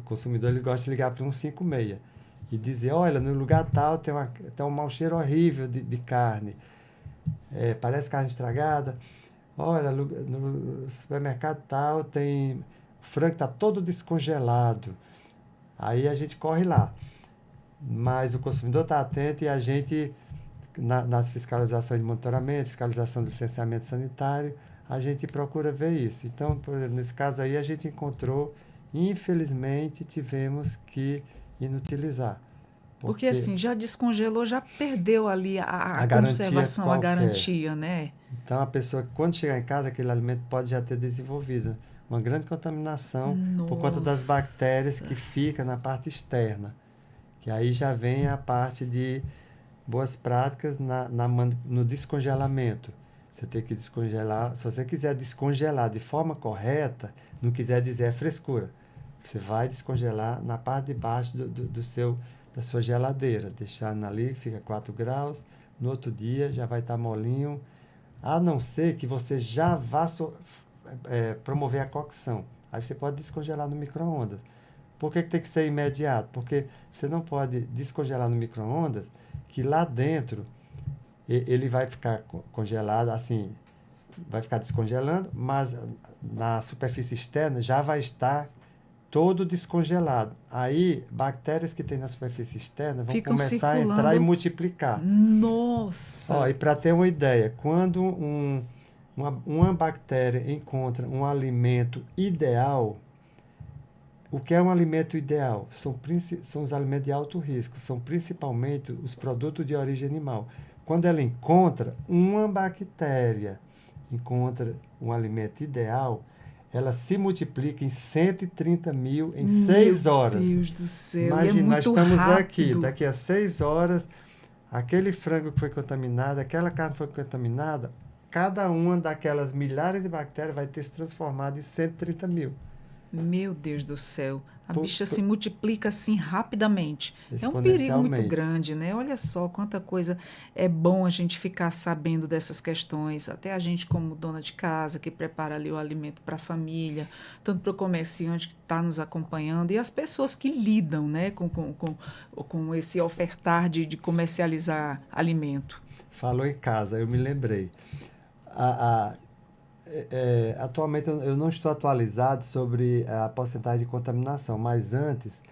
consumidores gostam de ligar para um 156 e dizer, olha, no lugar tal tem um mau cheiro horrível de carne, parece carne estragada, olha, no supermercado tal tem, o frango está todo descongelado, aí a gente corre lá. Mas o consumidor está atento e a gente nas fiscalizações de monitoramento, fiscalização do licenciamento sanitário, a gente procura ver isso. Então, por exemplo, nesse caso aí, a gente encontrou, infelizmente, tivemos que inutilizar. Porque Porque assim, já descongelou, já perdeu ali a a garantia conservação, a qualquer. garantia, né? Então, a pessoa, quando chegar em casa, aquele alimento pode já ter desenvolvido uma grande contaminação por conta das bactérias Nossa. que ficam na parte externa. Que aí já vem a parte de boas práticas no descongelamento. Você tem que descongelar. Se você quiser descongelar de forma correta, não quiser dizer frescura, você vai descongelar na parte de baixo da sua geladeira. Deixando ali, fica 4 graus. No outro dia já vai estar molinho. A não ser que você já vá promover a cocção. Aí você pode descongelar no micro-ondas. Por que tem que ser imediato? Porque você não pode descongelar no micro-ondas, que lá dentro ele vai ficar congelado, assim, vai ficar descongelando, mas na superfície externa já vai estar todo descongelado. Aí, bactérias que tem na superfície externa vão Ficam começar a entrar e circulando. multiplicar. Ó, Nossa. e para ter uma ideia, quando uma bactéria encontra um alimento ideal, o que é um alimento ideal? São os alimentos de alto risco, são principalmente os produtos de origem animal. Quando ela encontra uma bactéria encontra um alimento ideal, ela se multiplica em 130 mil em 6 horas. Meu Deus do céu, Imagina, é muito nós estamos rápido. aqui, daqui a 6 horas, aquele frango que foi contaminado, aquela carne que foi contaminada, cada uma daquelas milhares de bactérias vai ter se transformado em 130 mil. Meu Deus do céu, a bicha se multiplica assim rapidamente. É um perigo muito Exponencialmente. grande, né? Olha só quanta coisa é bom a gente ficar sabendo dessas questões. Até a gente, como dona de casa, que prepara ali o alimento para a família, tanto para o comerciante que está nos acompanhando e as pessoas que lidam, né, com esse ofertar de comercializar alimento. Falou em casa, eu me lembrei. Atualmente eu não estou atualizado sobre a porcentagem de contaminação, mas antes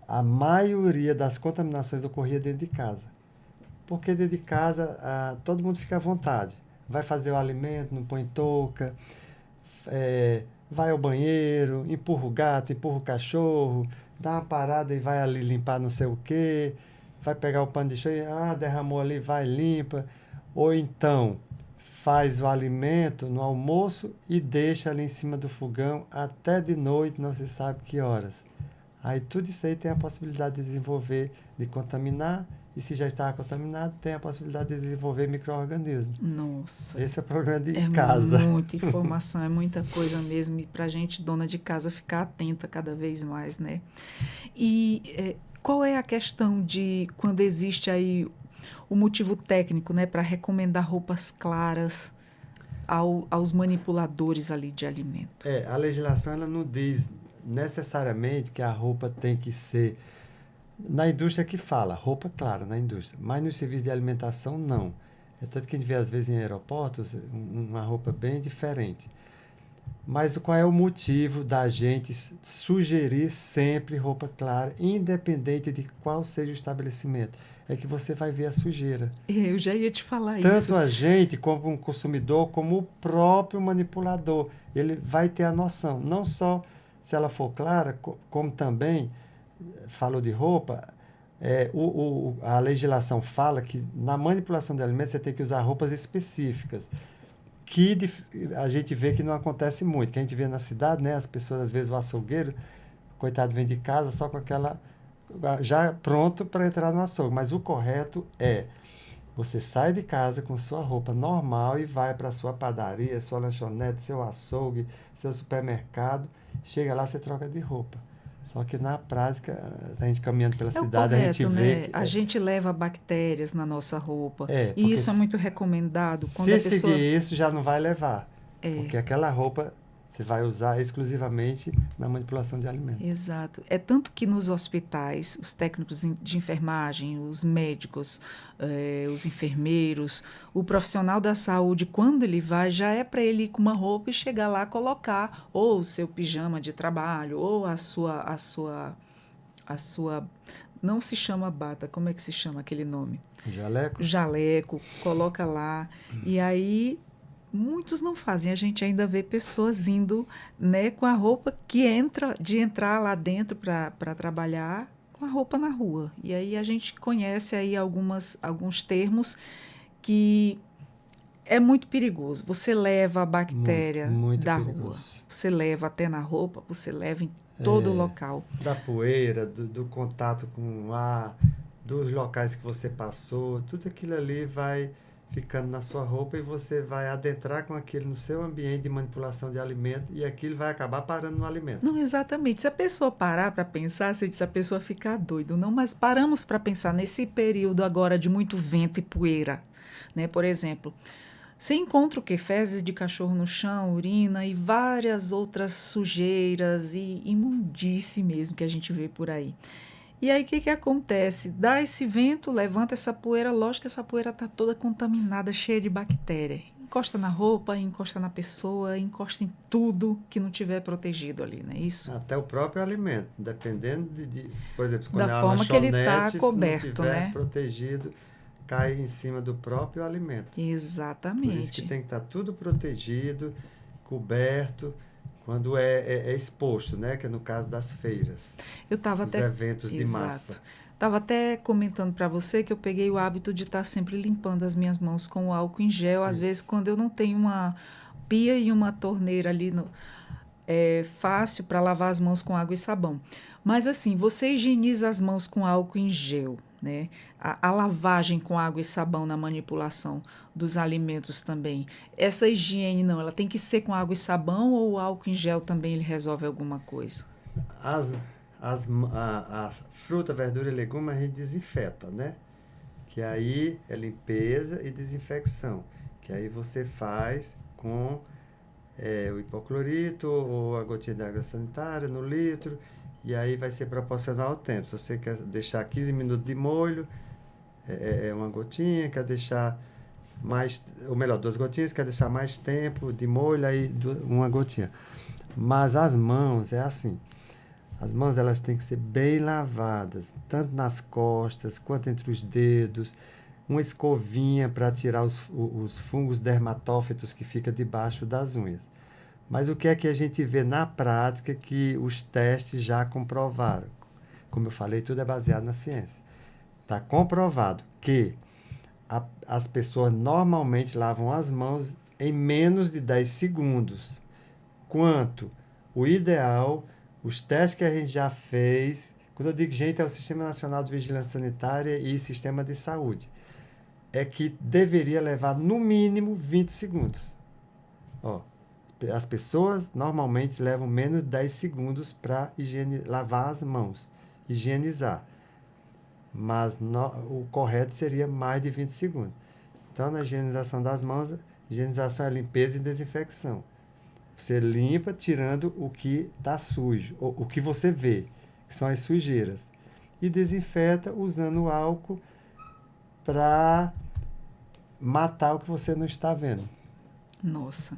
a maioria das contaminações ocorria dentro de casa. Porque dentro de casa todo mundo fica à vontade. Vai fazer o alimento, não põe touca, vai ao banheiro, empurra o gato, empurra o cachorro, dá uma parada e vai ali limpar não sei o quê, vai pegar o pano de chão, derramou ali, vai limpa. Ou então faz o alimento no almoço e deixa ali em cima do fogão até de noite, não se sabe que horas. Aí tudo isso aí tem a possibilidade de desenvolver, de contaminar, e se já está contaminado, tem a possibilidade de desenvolver micro-organismos. Nossa. Esse é o problema de casa. É muita informação, é muita coisa mesmo, e para a gente, dona de casa, ficar atenta cada vez mais, né? E qual é a questão de quando existe aí o motivo técnico, né, para recomendar roupas claras aos manipuladores ali de alimento? A legislação ela não diz necessariamente que a roupa tem que ser... Na indústria que fala, roupa clara na indústria, mas no serviço de alimentação não. É tanto que a gente vê às vezes em aeroportos uma roupa bem diferente. Mas qual é o motivo da gente sugerir sempre roupa clara, independente de qual seja o estabelecimento? É que você vai ver a sujeira. Eu já ia te falar Tanto isso. a gente, como um consumidor, como o próprio manipulador. Ele vai ter a noção, não só se ela for clara, como também, falou de roupa, a legislação fala que na manipulação de alimentos você tem que usar roupas específicas, que a gente vê que não acontece muito, que a gente vê na cidade, né, as pessoas, às vezes, o açougueiro, coitado, vem de casa só com aquela, já pronto para entrar no açougue, mas o correto é, você sai de casa com sua roupa normal e vai para sua padaria, sua lanchonete, seu açougue, seu supermercado, chega lá, você troca de roupa. Só que na prática, a gente caminhando pela cidade, correto, a gente né? vê... A gente leva bactérias na nossa roupa. Porque E isso é muito recomendado. Quando se a pessoa... seguir isso, já não vai levar. Porque aquela roupa você vai usar exclusivamente na manipulação de alimentos. Exato. É tanto que nos hospitais, os técnicos de enfermagem, os médicos, os enfermeiros, o profissional da saúde, quando ele vai, já é para ele ir com uma roupa e chegar lá colocar ou o seu pijama de trabalho, ou a sua não se chama bata, como é que se chama aquele nome? Jaleco? Jaleco, coloca lá. E aí muitos não fazem, a gente ainda vê pessoas indo, né, com a roupa de entrar lá dentro para trabalhar com a roupa na rua. E aí a gente conhece aí alguns termos que é muito perigoso. Você leva a bactéria muito da perigoso. rua, você leva até na roupa, você leva em todo o local. Da poeira, do contato com o ar, dos locais que você passou, tudo aquilo ali vai ficando na sua roupa e você vai adentrar com aquilo no seu ambiente de manipulação de alimento e aquilo vai acabar parando no alimento. Não, exatamente. Se a pessoa parar para pensar, você diz a pessoa ficar doido. Não, mas paramos para pensar nesse período agora de muito vento e poeira, né? Por exemplo, você encontra o quê? Fezes de cachorro no chão, urina e várias outras sujeiras e imundície mesmo que a gente vê por aí. E aí, o que acontece? Dá esse vento, levanta essa poeira, lógico que essa poeira está toda contaminada, cheia de bactéria. Encosta na roupa, encosta na pessoa, encosta em tudo que não tiver protegido ali, não é isso? Até o próprio alimento, dependendo por exemplo, quando da forma que ele está coberto, se não tiver né? protegido, cai em cima do próprio alimento. Exatamente. Por isso que tem que estar tudo protegido, coberto, quando é exposto, né? Que é no caso das feiras, Eu estava os até. eventos de massa. Exato. Estava até comentando para você que eu peguei o hábito de estar sempre limpando as minhas mãos com o álcool em gel. Às vezes, Isso. quando eu não tenho uma pia e uma torneira ali no, é fácil para lavar as mãos com água e sabão. Mas assim, você higieniza as mãos com álcool em gel, né? A lavagem com água e sabão na manipulação dos alimentos também. Essa higiene não, ela tem que ser com água e sabão ou o álcool em gel também ele resolve alguma coisa? As, a fruta, verdura e legume a gente desinfeta, né? Que aí é limpeza e desinfecção. Que aí você faz com o hipoclorito ou a gotinha de água sanitária no litro. E aí vai ser proporcional ao tempo. Se você quer deixar 15 minutos de molho, é uma gotinha. Quer deixar mais, ou melhor, 2 gotinhas. Quer deixar mais tempo de molho, aí uma gotinha. Mas as mãos é assim. As mãos elas têm que ser bem lavadas, tanto nas costas quanto entre os dedos. Uma escovinha para tirar os fungos dermatófitos que fica debaixo das unhas. Mas o que é que a gente vê na prática que os testes já comprovaram? Como eu falei, tudo é baseado na ciência. Está comprovado que as pessoas normalmente lavam as mãos em menos de 10 segundos. Quanto o ideal, os testes que a gente já fez, quando eu digo gente, é o Sistema Nacional de Vigilância Sanitária e Sistema de Saúde, é que deveria levar no mínimo 20 segundos. Ó, as pessoas normalmente levam menos de 10 segundos para lavar as mãos, higienizar. Mas o correto seria mais de 20 segundos. Então, na higienização das mãos, higienização é limpeza e desinfecção. Você limpa tirando o que está sujo, o que você vê, que são as sujeiras. E desinfeta usando o álcool para matar o que você não está vendo. Nossa.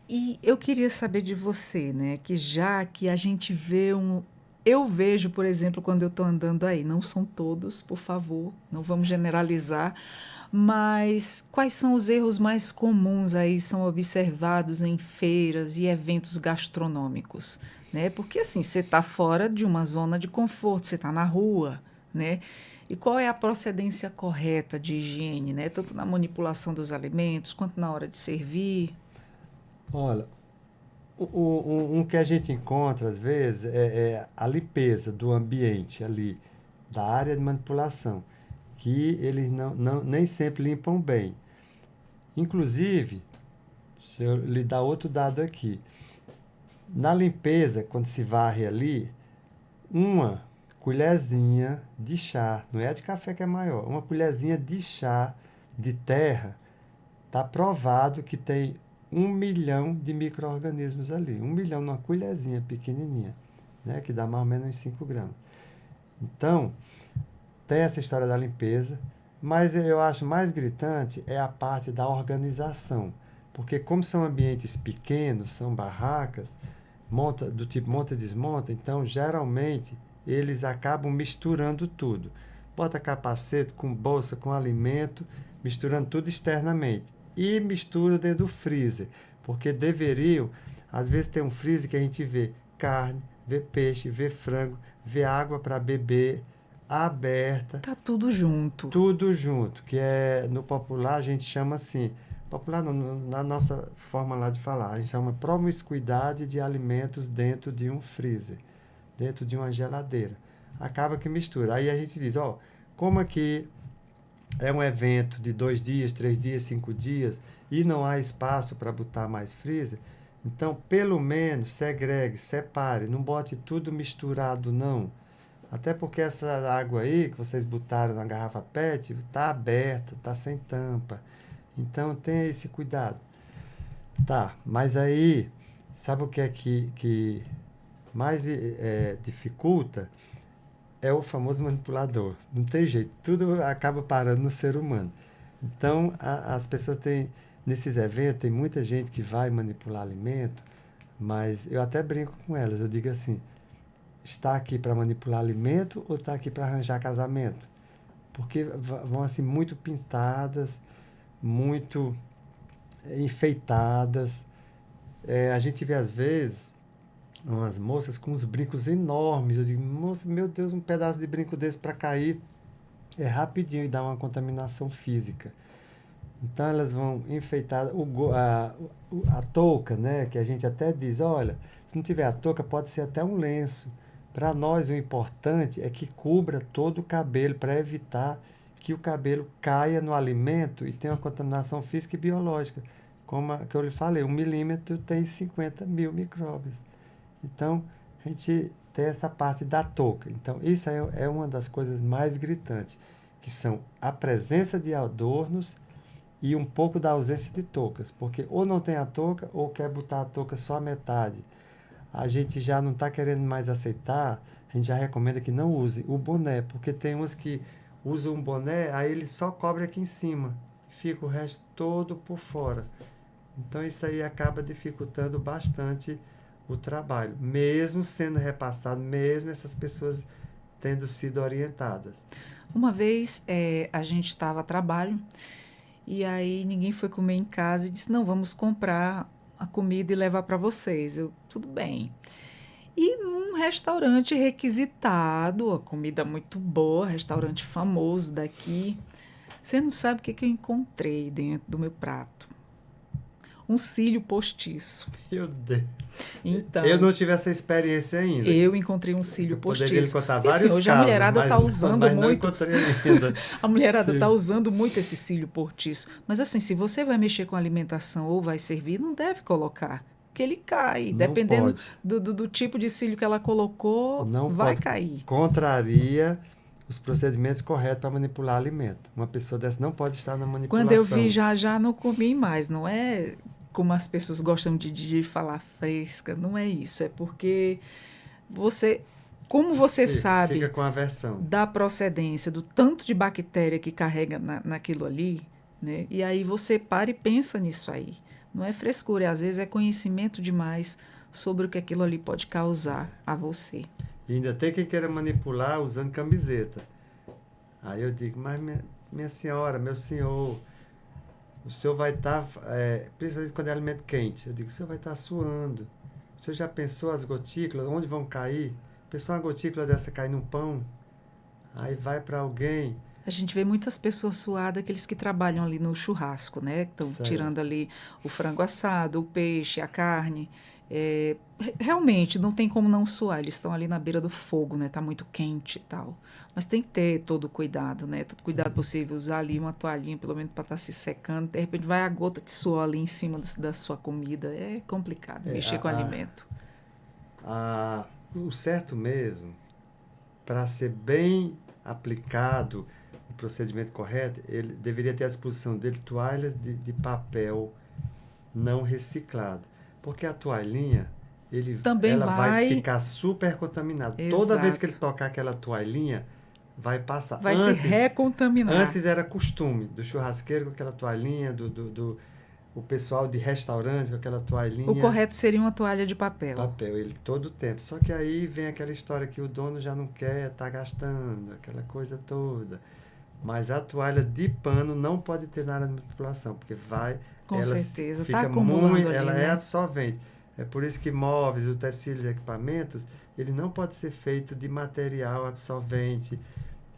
E eu queria saber de você, né? Que já que a gente vê um. Eu vejo, por exemplo, quando eu estou andando aí, não são todos, por favor, não vamos generalizar, mas quais são os erros mais comuns aí, são observados em feiras e eventos gastronômicos, né? Porque assim, você está fora de uma zona de conforto, você está na rua, né? E qual é a procedência correta de higiene, né? Tanto na manipulação dos alimentos quanto na hora de servir. Olha, um que a gente encontra às vezes é a limpeza do ambiente ali, da área de manipulação, que eles nem sempre limpam bem. Inclusive, deixa eu lhe dar outro dado aqui. Na limpeza, quando se varre ali, uma colherzinha de chá, não é a de café que é maior, uma colherzinha de chá de terra, está provado que tem 1 milhão de micro-organismos ali. 1 milhão numa colherzinha pequenininha, né, que dá mais ou menos uns 5 gramas. Então, tem essa história da limpeza, mas eu acho mais gritante é a parte da organização. Porque como são ambientes pequenos, são barracas, do tipo monta e desmonta, então geralmente eles acabam misturando tudo. Bota capacete com bolsa, com alimento, misturando tudo externamente. E mistura dentro do freezer, porque deveriam, às vezes tem um freezer que a gente vê carne, vê peixe, vê frango, vê água para beber, aberta, Tá tudo junto. tudo junto, que é no popular a gente chama assim, popular na nossa forma lá de falar, a gente chama promiscuidade de alimentos dentro de um freezer, dentro de uma geladeira. Acaba que mistura. Aí a gente diz, ó, como aqui é um evento de 2 dias, 3 dias, 5 dias e não há espaço para botar mais freezer, então pelo menos segregue, separe, não bote tudo misturado não. Até porque essa água aí que vocês botaram na garrafa PET está aberta, está sem tampa. Então tenha esse cuidado. Tá, mas aí, sabe o que é que mais dificulta? É o famoso manipulador. Não tem jeito, tudo acaba parando no ser humano. Então, as pessoas têm, nesses eventos, tem muita gente que vai manipular alimento, mas eu até brinco com elas, eu digo assim, está aqui para manipular alimento ou está aqui para arranjar casamento? Porque vão assim muito pintadas, muito enfeitadas. A gente vê às vezes umas moças com uns brincos enormes. Eu digo, moça, meu Deus, um pedaço de brinco desse para cair é rapidinho e dá uma contaminação física. Então elas vão enfeitar a touca, né? Que a gente até diz, olha, se não tiver a touca, pode ser até um lenço. Para nós, o importante é que cubra todo o cabelo para evitar que o cabelo caia no alimento e tenha uma contaminação física e biológica. Como que eu lhe falei, 1 milímetro tem 50 mil micróbios. Então, a gente tem essa parte da touca. Então, isso é uma das coisas mais gritantes, que são a presença de adornos e um pouco da ausência de toucas, porque ou não tem a touca ou quer botar a touca só a metade. A gente já não está querendo mais aceitar, a gente já recomenda que não use o boné, porque tem uns que usam um boné, aí ele só cobre aqui em cima, fica o resto todo por fora. Então isso aí acaba dificultando bastante o trabalho, mesmo sendo repassado, mesmo essas pessoas tendo sido orientadas. Uma vez a gente estava a trabalho e aí ninguém foi comer em casa e disse, não, vamos comprar a comida e levar para vocês. Eu, tudo bem. E num restaurante requisitado, a comida muito boa, restaurante famoso daqui, você não sabe o que eu encontrei dentro do meu prato. Um cílio postiço. Meu Deus. Então, Eu não tive essa experiência ainda. eu encontrei um cílio Eu poderia postiço. contar Porque, vários assim, hoje a casos, mulherada está usando mas não muito. encontrei ainda. A mulherada Sim. está usando muito esse cílio postiço. Mas assim, se você vai mexer com alimentação ou vai servir, não deve colocar. Porque ele cai. Não Dependendo pode. do tipo de cílio que ela colocou, Não vai pode. cair. Contraria os procedimentos corretos para manipular alimento. Uma pessoa dessa não pode estar na manipulação. Quando eu vi, já não comi mais. Não é como as pessoas gostam de falar fresca. Não é isso. É porque você... Como você sabe Fica com aversão. da procedência, do tanto de bactéria que carrega naquilo ali, né? E aí você para e pensa nisso aí. Não é frescura, às vezes é conhecimento demais sobre o que aquilo ali pode causar a você. E ainda tem quem queira manipular usando camiseta. Aí eu digo, mas minha senhora, meu senhor, o senhor vai estar, principalmente quando é alimento quente, eu digo, o senhor vai estar suando. O senhor já pensou as gotículas, onde vão cair? Pensou uma gotícula dessa cair num pão? Aí vai para alguém. A gente vê muitas pessoas suadas, aqueles que trabalham ali no churrasco, né? Estão tirando ali o frango assado, o peixe, a carne. Realmente, não tem como não suar. Eles estão ali na beira do fogo, né? Tá muito quente e tal. Mas tem que ter todo o cuidado, né? Todo cuidado possível. Usar ali uma toalhinha, pelo menos, para estar se secando. De repente, vai a gota de suor ali em cima da sua comida. É complicado mexer com alimento. O certo mesmo, para ser bem aplicado o procedimento correto, ele deveria ter à disposição dele toalhas de papel não reciclado. Porque a toalhinha, ela vai ficar super contaminada. Exato. Toda vez que ele tocar aquela toalhinha, vai passar. Vai se recontaminar. Antes era costume do churrasqueiro com aquela toalhinha, o pessoal de restaurante com aquela toalhinha. O correto seria uma toalha de papel. Papel, ele todo o tempo. Só que aí vem aquela história que o dono já não quer, tá gastando, aquela coisa toda. Mas a toalha de pano não pode ter na área de manipulação, porque Com certeza, fica tá acumulando ali, ela né? é absorvente. É por isso que móveis, utensílios, equipamentos, ele não pode ser feito de material absorvente.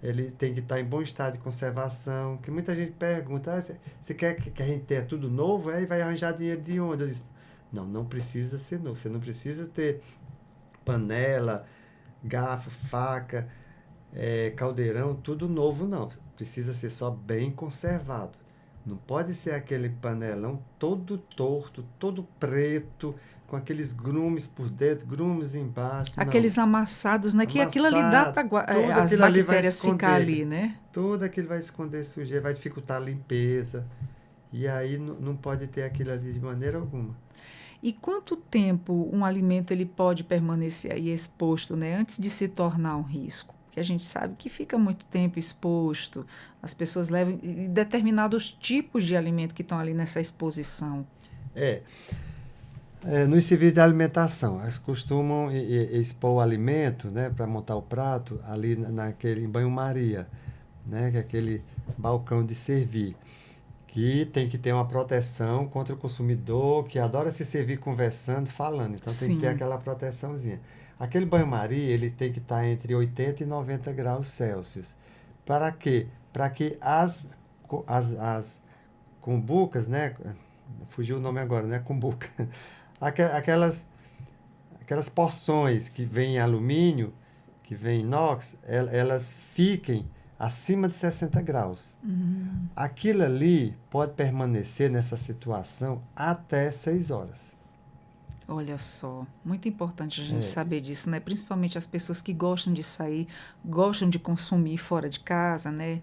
Ele tem que estar em bom estado de conservação. Que muita gente pergunta, você quer que a gente tenha tudo novo? Aí vai arranjar dinheiro de onde? Eu disse, não precisa ser novo. Você não precisa ter panela, garfo, faca, caldeirão, tudo novo, não. Precisa ser só bem conservado. Não pode ser aquele panelão todo torto, todo preto, com aqueles grumes por dentro, grumes embaixo. Aqueles amassados, né? Que aquilo ali dá para as bactérias ficar ali, né? Tudo aquilo vai esconder sujeira, vai dificultar a limpeza. E aí não pode ter aquilo ali de maneira alguma. E quanto tempo um alimento ele pode permanecer aí exposto, né? Antes de se tornar um risco? Porque a gente sabe que fica muito tempo exposto. As pessoas levam determinados tipos de alimento que estão ali nessa exposição. Nos serviços de alimentação, eles costumam expor o alimento, né, para montar o prato ali em banho-maria, né, que é aquele balcão de servir, que tem que ter uma proteção contra o consumidor que adora se servir conversando, falando. Então tem que ter Sim. aquela proteçãozinha. Aquele banho-maria, ele tem que estar entre 80 e 90 graus Celsius. Para quê? Para que as cumbucas, né? Fugiu o nome agora, né? Cumbuca. Aquelas porções que vêm em alumínio, que vêm em inox, elas fiquem acima de 60 graus. Aquilo ali pode permanecer nessa situação até 6 horas. Olha só, muito importante a gente É, saber disso, né? Principalmente as pessoas que gostam de sair, gostam de consumir fora de casa, né?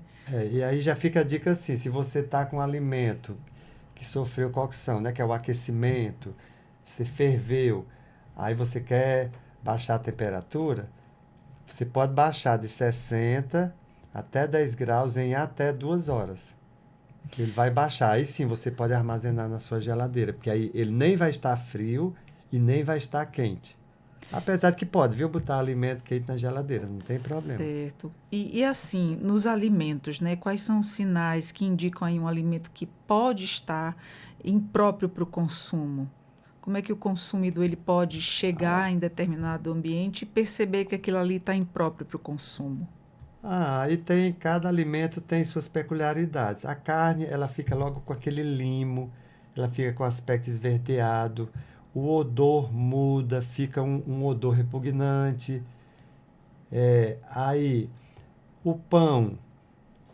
e aí já fica a dica assim, se você está com um alimento que sofreu cocção, né, que é o aquecimento, você ferveu, aí você quer baixar a temperatura, você pode baixar de 60 até 10 graus em até 2 horas. Ele vai baixar. Aí sim você pode armazenar na sua geladeira, porque aí ele nem vai estar frio e nem vai estar quente. Apesar de que pode, viu, botar alimento quente na geladeira, não tem problema. Certo. E assim, nos alimentos, né? Quais são os sinais que indicam aí um alimento que pode estar impróprio para o consumo? Como é que o consumidor ele pode chegar em determinado ambiente e perceber que aquilo ali está impróprio para o consumo? E tem, cada alimento tem suas peculiaridades. A carne, ela fica logo com aquele limo, ela fica com aspecto esverdeado, o odor muda, fica um odor repugnante. Aí, o pão,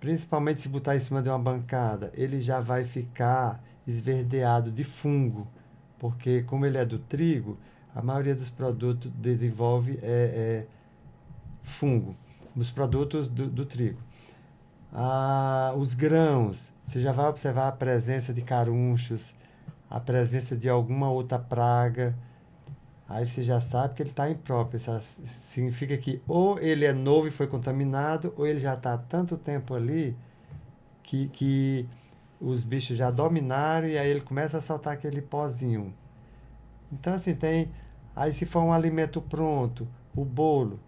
principalmente se botar em cima de uma bancada, ele já vai ficar esverdeado de fungo, porque como ele é do trigo, a maioria dos produtos desenvolve fungo, nos produtos do trigo. Os grãos, você já vai observar a presença de carunchos, a presença de alguma outra praga. Aí você já sabe que ele está impróprio. Isso significa que ou ele é novo e foi contaminado, ou ele já está há tanto tempo ali que os bichos já dominaram e aí ele começa a soltar aquele pozinho. Então, assim, tem. Aí, se for um alimento pronto, o bolo,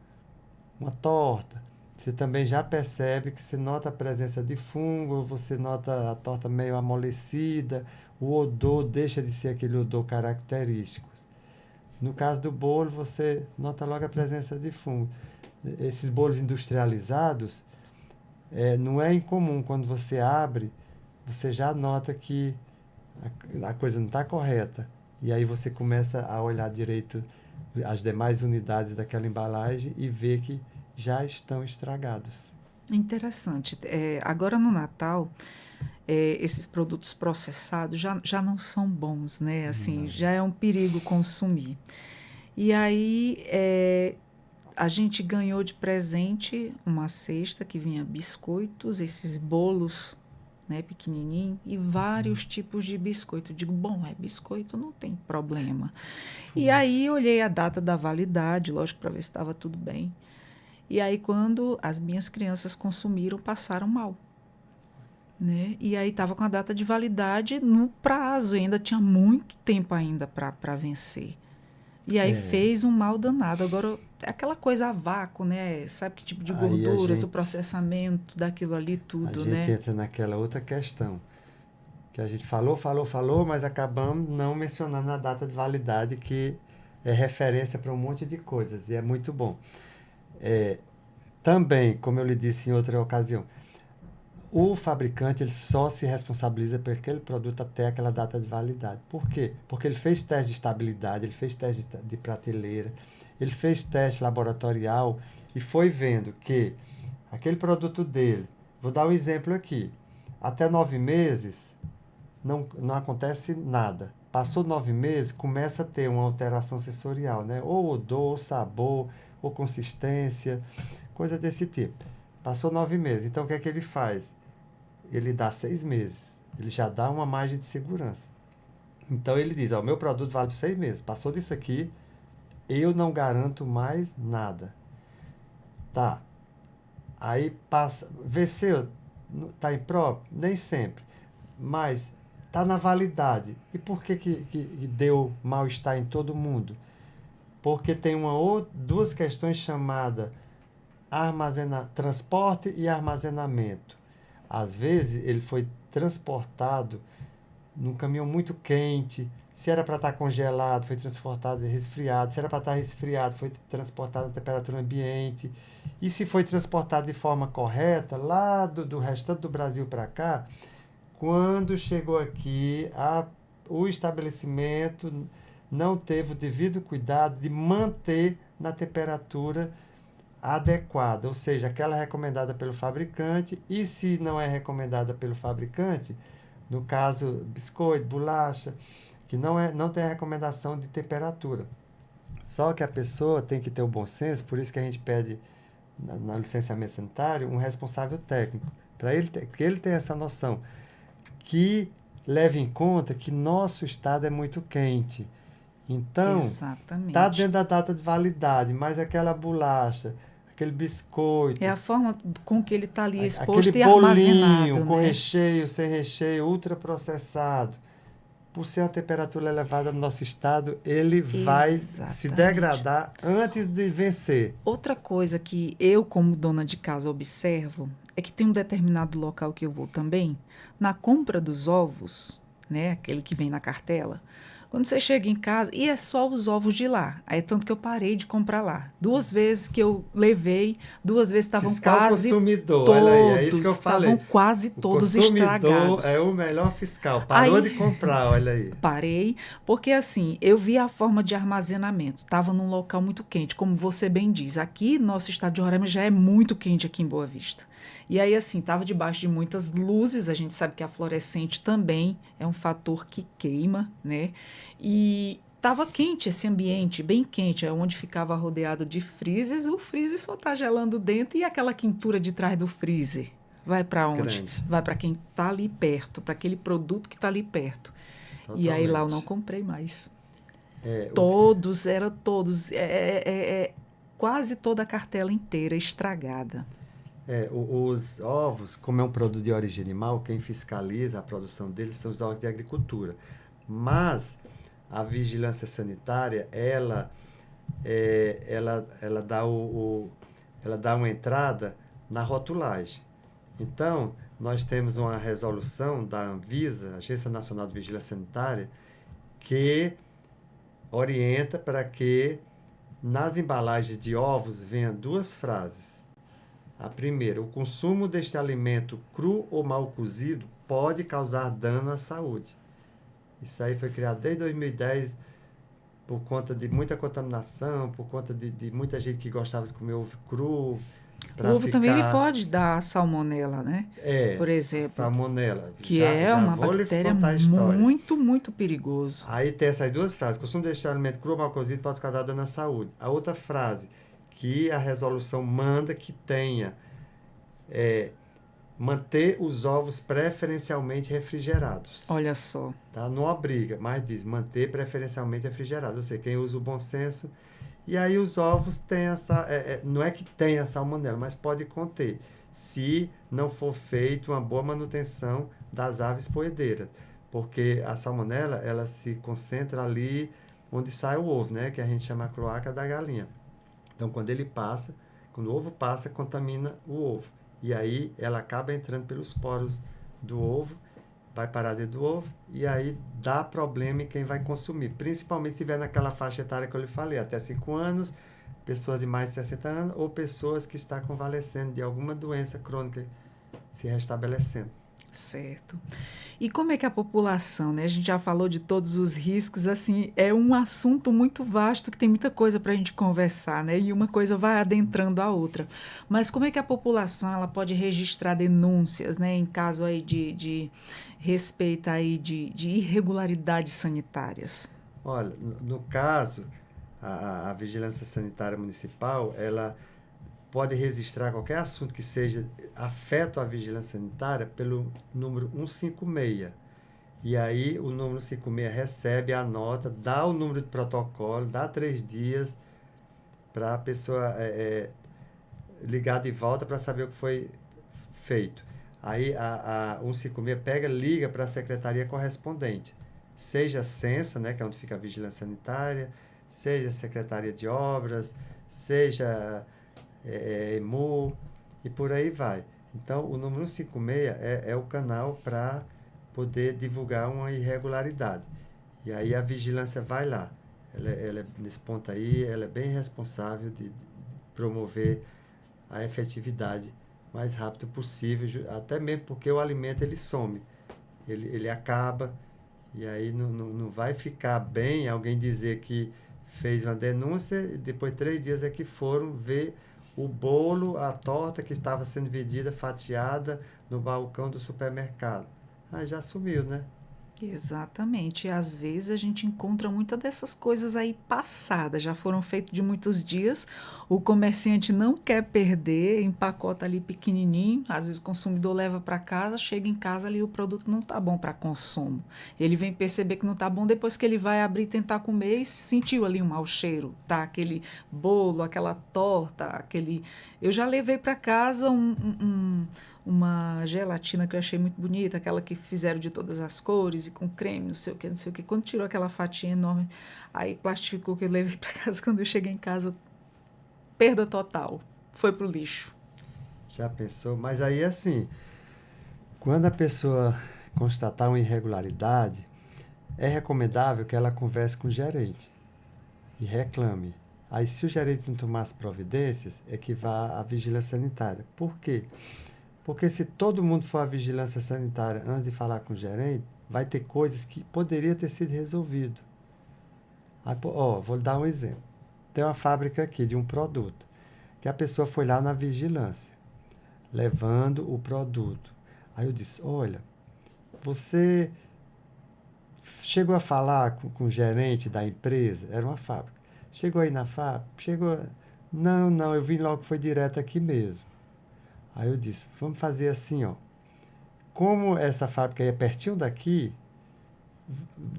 uma torta, você também já percebe que você nota a presença de fungo, você nota a torta meio amolecida, o odor deixa de ser aquele odor característico. No caso do bolo, você nota logo a presença de fungo. Esses bolos industrializados, não é incomum quando você abre, você já nota que a coisa não está correta. E aí você começa a olhar direito as demais unidades daquela embalagem e ver que já estão estragados. Interessante. Agora no Natal, esses produtos processados já não são bons, né? Assim, Não. já é um perigo consumir. E aí, a gente ganhou de presente uma cesta que vinha biscoitos, esses bolos, né, pequenininho, e vários tipos de biscoito. Eu digo, bom, é biscoito, não tem problema. E aí, eu Foods. olhei a data da validade, lógico, para ver se estava tudo bem. E aí, quando as minhas crianças consumiram, passaram mal. Né? E aí estava com a data de validade no prazo, e ainda tinha muito tempo ainda para vencer. E aí É, fez um mal danado. Agora, é aquela coisa a vácuo, né? Sabe que tipo de aí gorduras, o processamento daquilo ali, a tudo, gente né? entra naquela outra questão, que a gente falou, mas acabamos não mencionando a data de validade, que é referência para um monte de coisas, e é muito bom. É, também, como eu lhe disse em outra ocasião, o fabricante ele só se responsabiliza por aquele produto até aquela data de validade. Por quê? Porque ele fez teste de estabilidade, ele fez teste de prateleira, ele fez teste laboratorial e foi vendo que aquele produto dele, vou dar um exemplo aqui, até 9 meses não acontece nada. Passou 9 meses, começa a ter uma alteração sensorial, né? Ou odor, ou sabor, ou consistência, coisa desse tipo. Passou 9 meses, então o que é que ele faz? Ele dá 6 meses. Ele já dá uma margem de segurança. Então ele diz, ó, o meu produto vale por 6 meses. Passou disso aqui, eu não garanto mais nada. Tá. Aí passa, venceu, tá impróprio? Nem sempre. Mas tá na validade. E por que deu mal-estar em todo mundo? Porque tem duas questões chamadas transporte e armazenamento. Às vezes ele foi transportado num caminhão muito quente. Se era para estar congelado, foi transportado resfriado. Se era para estar resfriado, foi transportado a temperatura ambiente. E se foi transportado de forma correta, lá do restante do Brasil para cá, quando chegou aqui, o estabelecimento não teve o devido cuidado de manter na temperatura adequada, ou seja, aquela recomendada pelo fabricante, e se não é recomendada pelo fabricante, no caso biscoito, bolacha, que não tem a recomendação de temperatura. Só que a pessoa tem que ter o bom senso, por isso que a gente pede no licenciamento sanitário um responsável técnico, para que ele tenha essa noção, que leve em conta que nosso estado é muito quente. Então, está Exatamente. dentro da data de validade, mas aquela bolacha, aquele biscoito, É a forma com que ele está ali aquele exposto e bolinho armazenado, com né? recheio, sem recheio, ultraprocessado, por ser uma temperatura elevada no nosso estado, ele vai se Exatamente. degradar antes de vencer. Outra coisa que eu, como dona de casa, observo é que tem um determinado local que eu vou também, na compra dos ovos, né, aquele que vem na cartela. Quando você chega em casa, e é só os ovos de lá. Aí é tanto que eu parei de comprar lá. 2 vezes que eu levei, 2 vezes Fiscal consumidor, olha aí, é isso que eu estavam falei. quase O todos consumidor estragados. é o melhor fiscal. Parou Aí de comprar, olha aí. parei, porque assim, eu vi a forma de armazenamento. Estava num local muito quente, como você bem diz. Aqui, nosso estado de Roraima já é muito quente aqui em Boa Vista. E aí, assim, estava debaixo de muitas luzes. A gente sabe que a fluorescente também é um fator que queima, né? E estava quente esse ambiente, bem quente, é onde ficava rodeado de freezers. O freezer só está gelando dentro e aquela quentura de trás do freezer. Vai para onde? Grande, Vai para quem está ali perto, para aquele produto que está ali perto. E aí lá eu não totalmente. comprei mais. É, Todos, era todos, quase toda a cartela inteira estragada. os ovos, como é um produto de origem animal, quem fiscaliza a produção deles são os órgãos de agricultura. Mas a vigilância sanitária, ela dá ela dá uma entrada na rotulagem. Então, nós temos uma resolução da Anvisa, Agência Nacional de Vigilância Sanitária, que orienta para que nas embalagens de ovos venham duas frases. A primeira, o consumo deste alimento cru ou mal cozido pode causar dano à saúde. Isso aí foi criado desde 2010 por conta de muita contaminação, por conta de muita gente que gostava de comer ovo cru, O para ovo também ele ficar, pode dar salmonela, né? Por exemplo, salmonela. que Já, é já uma vou lhe bactéria contar a história. muito, muito perigoso. Aí tem essas duas frases. Consumo deste alimento cru ou mal cozido pode causar dano à saúde. A outra frase, que a resolução manda que tenha, é manter os ovos preferencialmente refrigerados. Olha só. Tá? Não obriga, mas diz manter preferencialmente refrigerados. Ou seja, quem usa o bom senso. E aí os ovos têm essa. Não é que tenha salmonela, mas pode conter, se não for feita uma boa manutenção das aves poedeiras. Porque a salmonela, ela se concentra ali onde sai o ovo, né? Que a gente chama a cloaca da galinha. Então, quando o ovo passa, contamina o ovo. E aí ela acaba entrando pelos poros do ovo, vai parar dentro do ovo, e aí dá problema em quem vai consumir. Principalmente se estiver naquela faixa etária que eu lhe falei, até 5 anos, pessoas de mais de 60 anos, ou pessoas que estão convalescendo de alguma doença crônica se restabelecendo. Certo. E como é que a população, né? A gente já falou de todos os riscos, assim, é um assunto muito vasto que tem muita coisa para a gente conversar, né? E uma coisa vai adentrando a outra. Mas como é que a população ela pode registrar denúncias, né? Em caso aí de respeito aí de irregularidades sanitárias? Olha, no caso, a Vigilância Sanitária Municipal, ela pode registrar qualquer assunto que seja afeto à vigilância sanitária pelo número 156. E aí o número 156 recebe a nota, dá o número de protocolo, dá 3 dias para a pessoa ligar de volta para saber o que foi feito. Aí a 156 pega, liga para a secretaria correspondente, seja a Censa, né, que é onde fica a vigilância sanitária, seja a Secretaria de Obras, seja EMU, e por aí vai. Então, o número 156 é o canal para poder divulgar uma irregularidade. E aí a vigilância vai lá. Nesse ponto aí, ela é bem responsável de promover a efetividade mais rápido possível, até mesmo porque o alimento ele some, ele acaba, e aí não vai ficar bem alguém dizer que fez uma denúncia e depois 3 dias é que foram ver o bolo, a torta que estava sendo vendida, fatiada no balcão do supermercado. Ah, já sumiu, né? Exatamente. E às vezes a gente encontra muitas dessas coisas aí passadas, já foram feitas de muitos dias. O comerciante não quer perder, empacota ali pequenininho. Às vezes o consumidor leva para casa, chega em casa ali o produto não tá bom para consumo. Ele vem perceber que não tá bom depois que ele vai abrir e tentar comer e sentiu ali um mau cheiro, tá? Aquele bolo, aquela torta, aquele. Eu já levei para casa uma gelatina que eu achei muito bonita, aquela que fizeram de todas as cores e com creme, não sei o que, não sei o que. Quando tirou aquela fatia enorme, aí plastificou que eu levei para casa. Quando eu cheguei em casa, perda total. Foi pro lixo. Já pensou? Mas aí assim, quando a pessoa constatar uma irregularidade, é recomendável que ela converse com o gerente e reclame. Aí, se o gerente não tomar as providências, é que vá à vigilância sanitária. Por quê? Porque se todo mundo for à vigilância sanitária antes de falar com o gerente, vai ter coisas que poderia ter sido resolvido. Aí, vou dar um exemplo. Tem uma fábrica aqui de um produto, que a pessoa foi lá na vigilância, levando o produto. Aí eu disse, olha, você chegou a falar com o gerente da empresa? Era uma fábrica. Chegou aí na fábrica? Chegou. Não, eu vim logo, foi direto aqui mesmo. Aí eu disse, vamos fazer assim, ó. Como essa fábrica é pertinho daqui,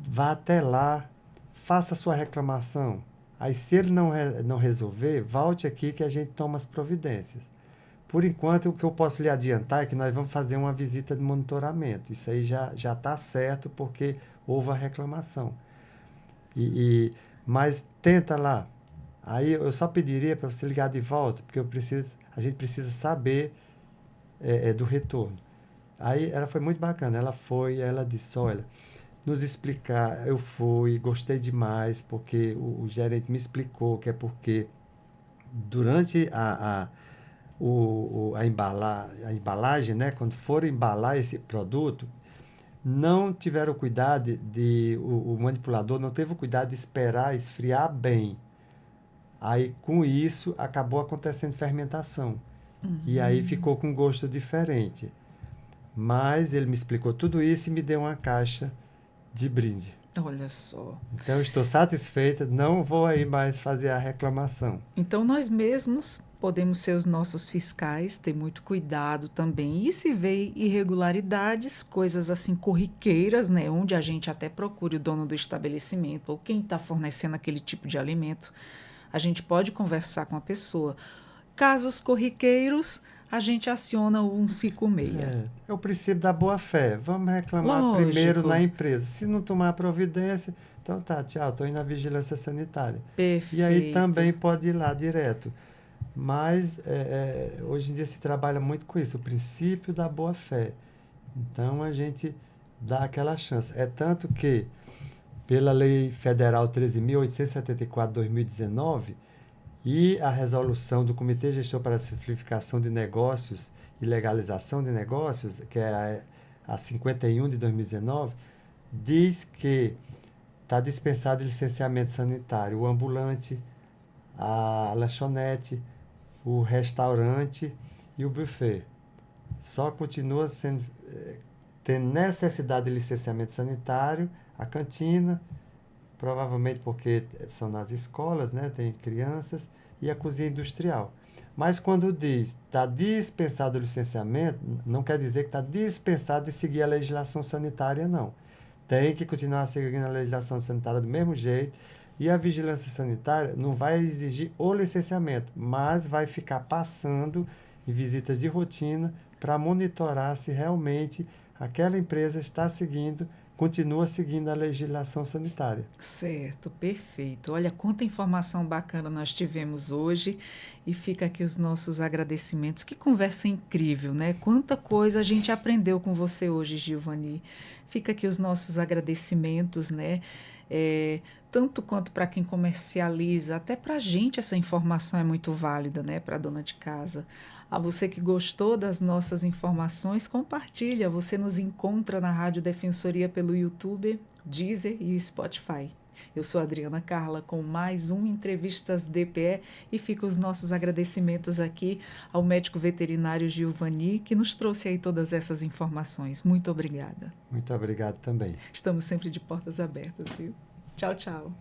vá até lá, faça a sua reclamação. Aí se ele não resolver, volte aqui que a gente toma as providências. Por enquanto, o que eu posso lhe adiantar é que nós vamos fazer uma visita de monitoramento. Isso aí já está certo porque houve a reclamação. Mas tenta lá. Aí eu só pediria para você ligar de volta, porque a gente precisa saber do retorno. Aí ela foi muito bacana. Ela disse, olha, nos explicar, eu fui, gostei demais, porque o gerente me explicou que é porque durante a embalagem, né, quando for embalar esse produto, não tiveram cuidado o manipulador não teve o cuidado de esperar esfriar bem. Aí, com isso, acabou acontecendo fermentação. E aí ficou com gosto diferente. Mas ele me explicou tudo isso e me deu uma caixa de brinde. Olha só. Então, eu estou satisfeita, não vou aí mais fazer a reclamação. Então, nós mesmos podemos ser os nossos fiscais, ter muito cuidado também. E se vê irregularidades, coisas assim corriqueiras, né, onde a gente até procure o dono do estabelecimento ou quem está fornecendo aquele tipo de alimento, a gente pode conversar com a pessoa. Casos corriqueiros, a gente aciona o 156. É o princípio da boa-fé. Vamos reclamar primeiro Lógico. na empresa. Se não tomar providência, então tá, tchau, estou indo na vigilância sanitária. Perfeito. E aí também pode ir lá direto. Mas hoje em dia se trabalha muito com isso, o princípio da boa-fé. Então a gente dá aquela chance. É tanto que, pela Lei Federal 13.874/2019 e a resolução do Comitê Gestor para a Simplificação de Negócios e Legalização de Negócios, que é a 51 de 2019, diz que está dispensado licenciamento sanitário o ambulante, a lanchonete, o restaurante e o buffet. Só continua tendo necessidade de licenciamento sanitário a cantina, provavelmente porque são nas escolas, né, tem crianças, e a cozinha industrial. Mas quando diz está dispensado o licenciamento, não quer dizer que está dispensado de seguir a legislação sanitária, não. Tem que continuar seguindo a legislação sanitária do mesmo jeito. E a vigilância sanitária não vai exigir o licenciamento, mas vai ficar passando em visitas de rotina para monitorar se realmente aquela empresa está seguindo continua seguindo a legislação sanitária. Certo, perfeito. Olha quanta informação bacana nós tivemos hoje e fica aqui os nossos agradecimentos. Que conversa incrível, né? Quanta coisa a gente aprendeu com você hoje, Gilvani. Fica aqui os nossos agradecimentos, né? Tanto quanto para quem comercializa, até para a gente essa informação é muito válida, né? Para a dona de casa. A você que gostou das nossas informações, compartilha. Você nos encontra na Rádio Defensoria pelo YouTube, Deezer e Spotify. Eu sou Adriana Carla com mais um Entrevistas DPE e fica os nossos agradecimentos aqui ao médico veterinário Gilvani, que nos trouxe aí todas essas informações. Muito obrigada. Muito obrigado também. Estamos sempre de portas abertas, viu? Tchau, tchau.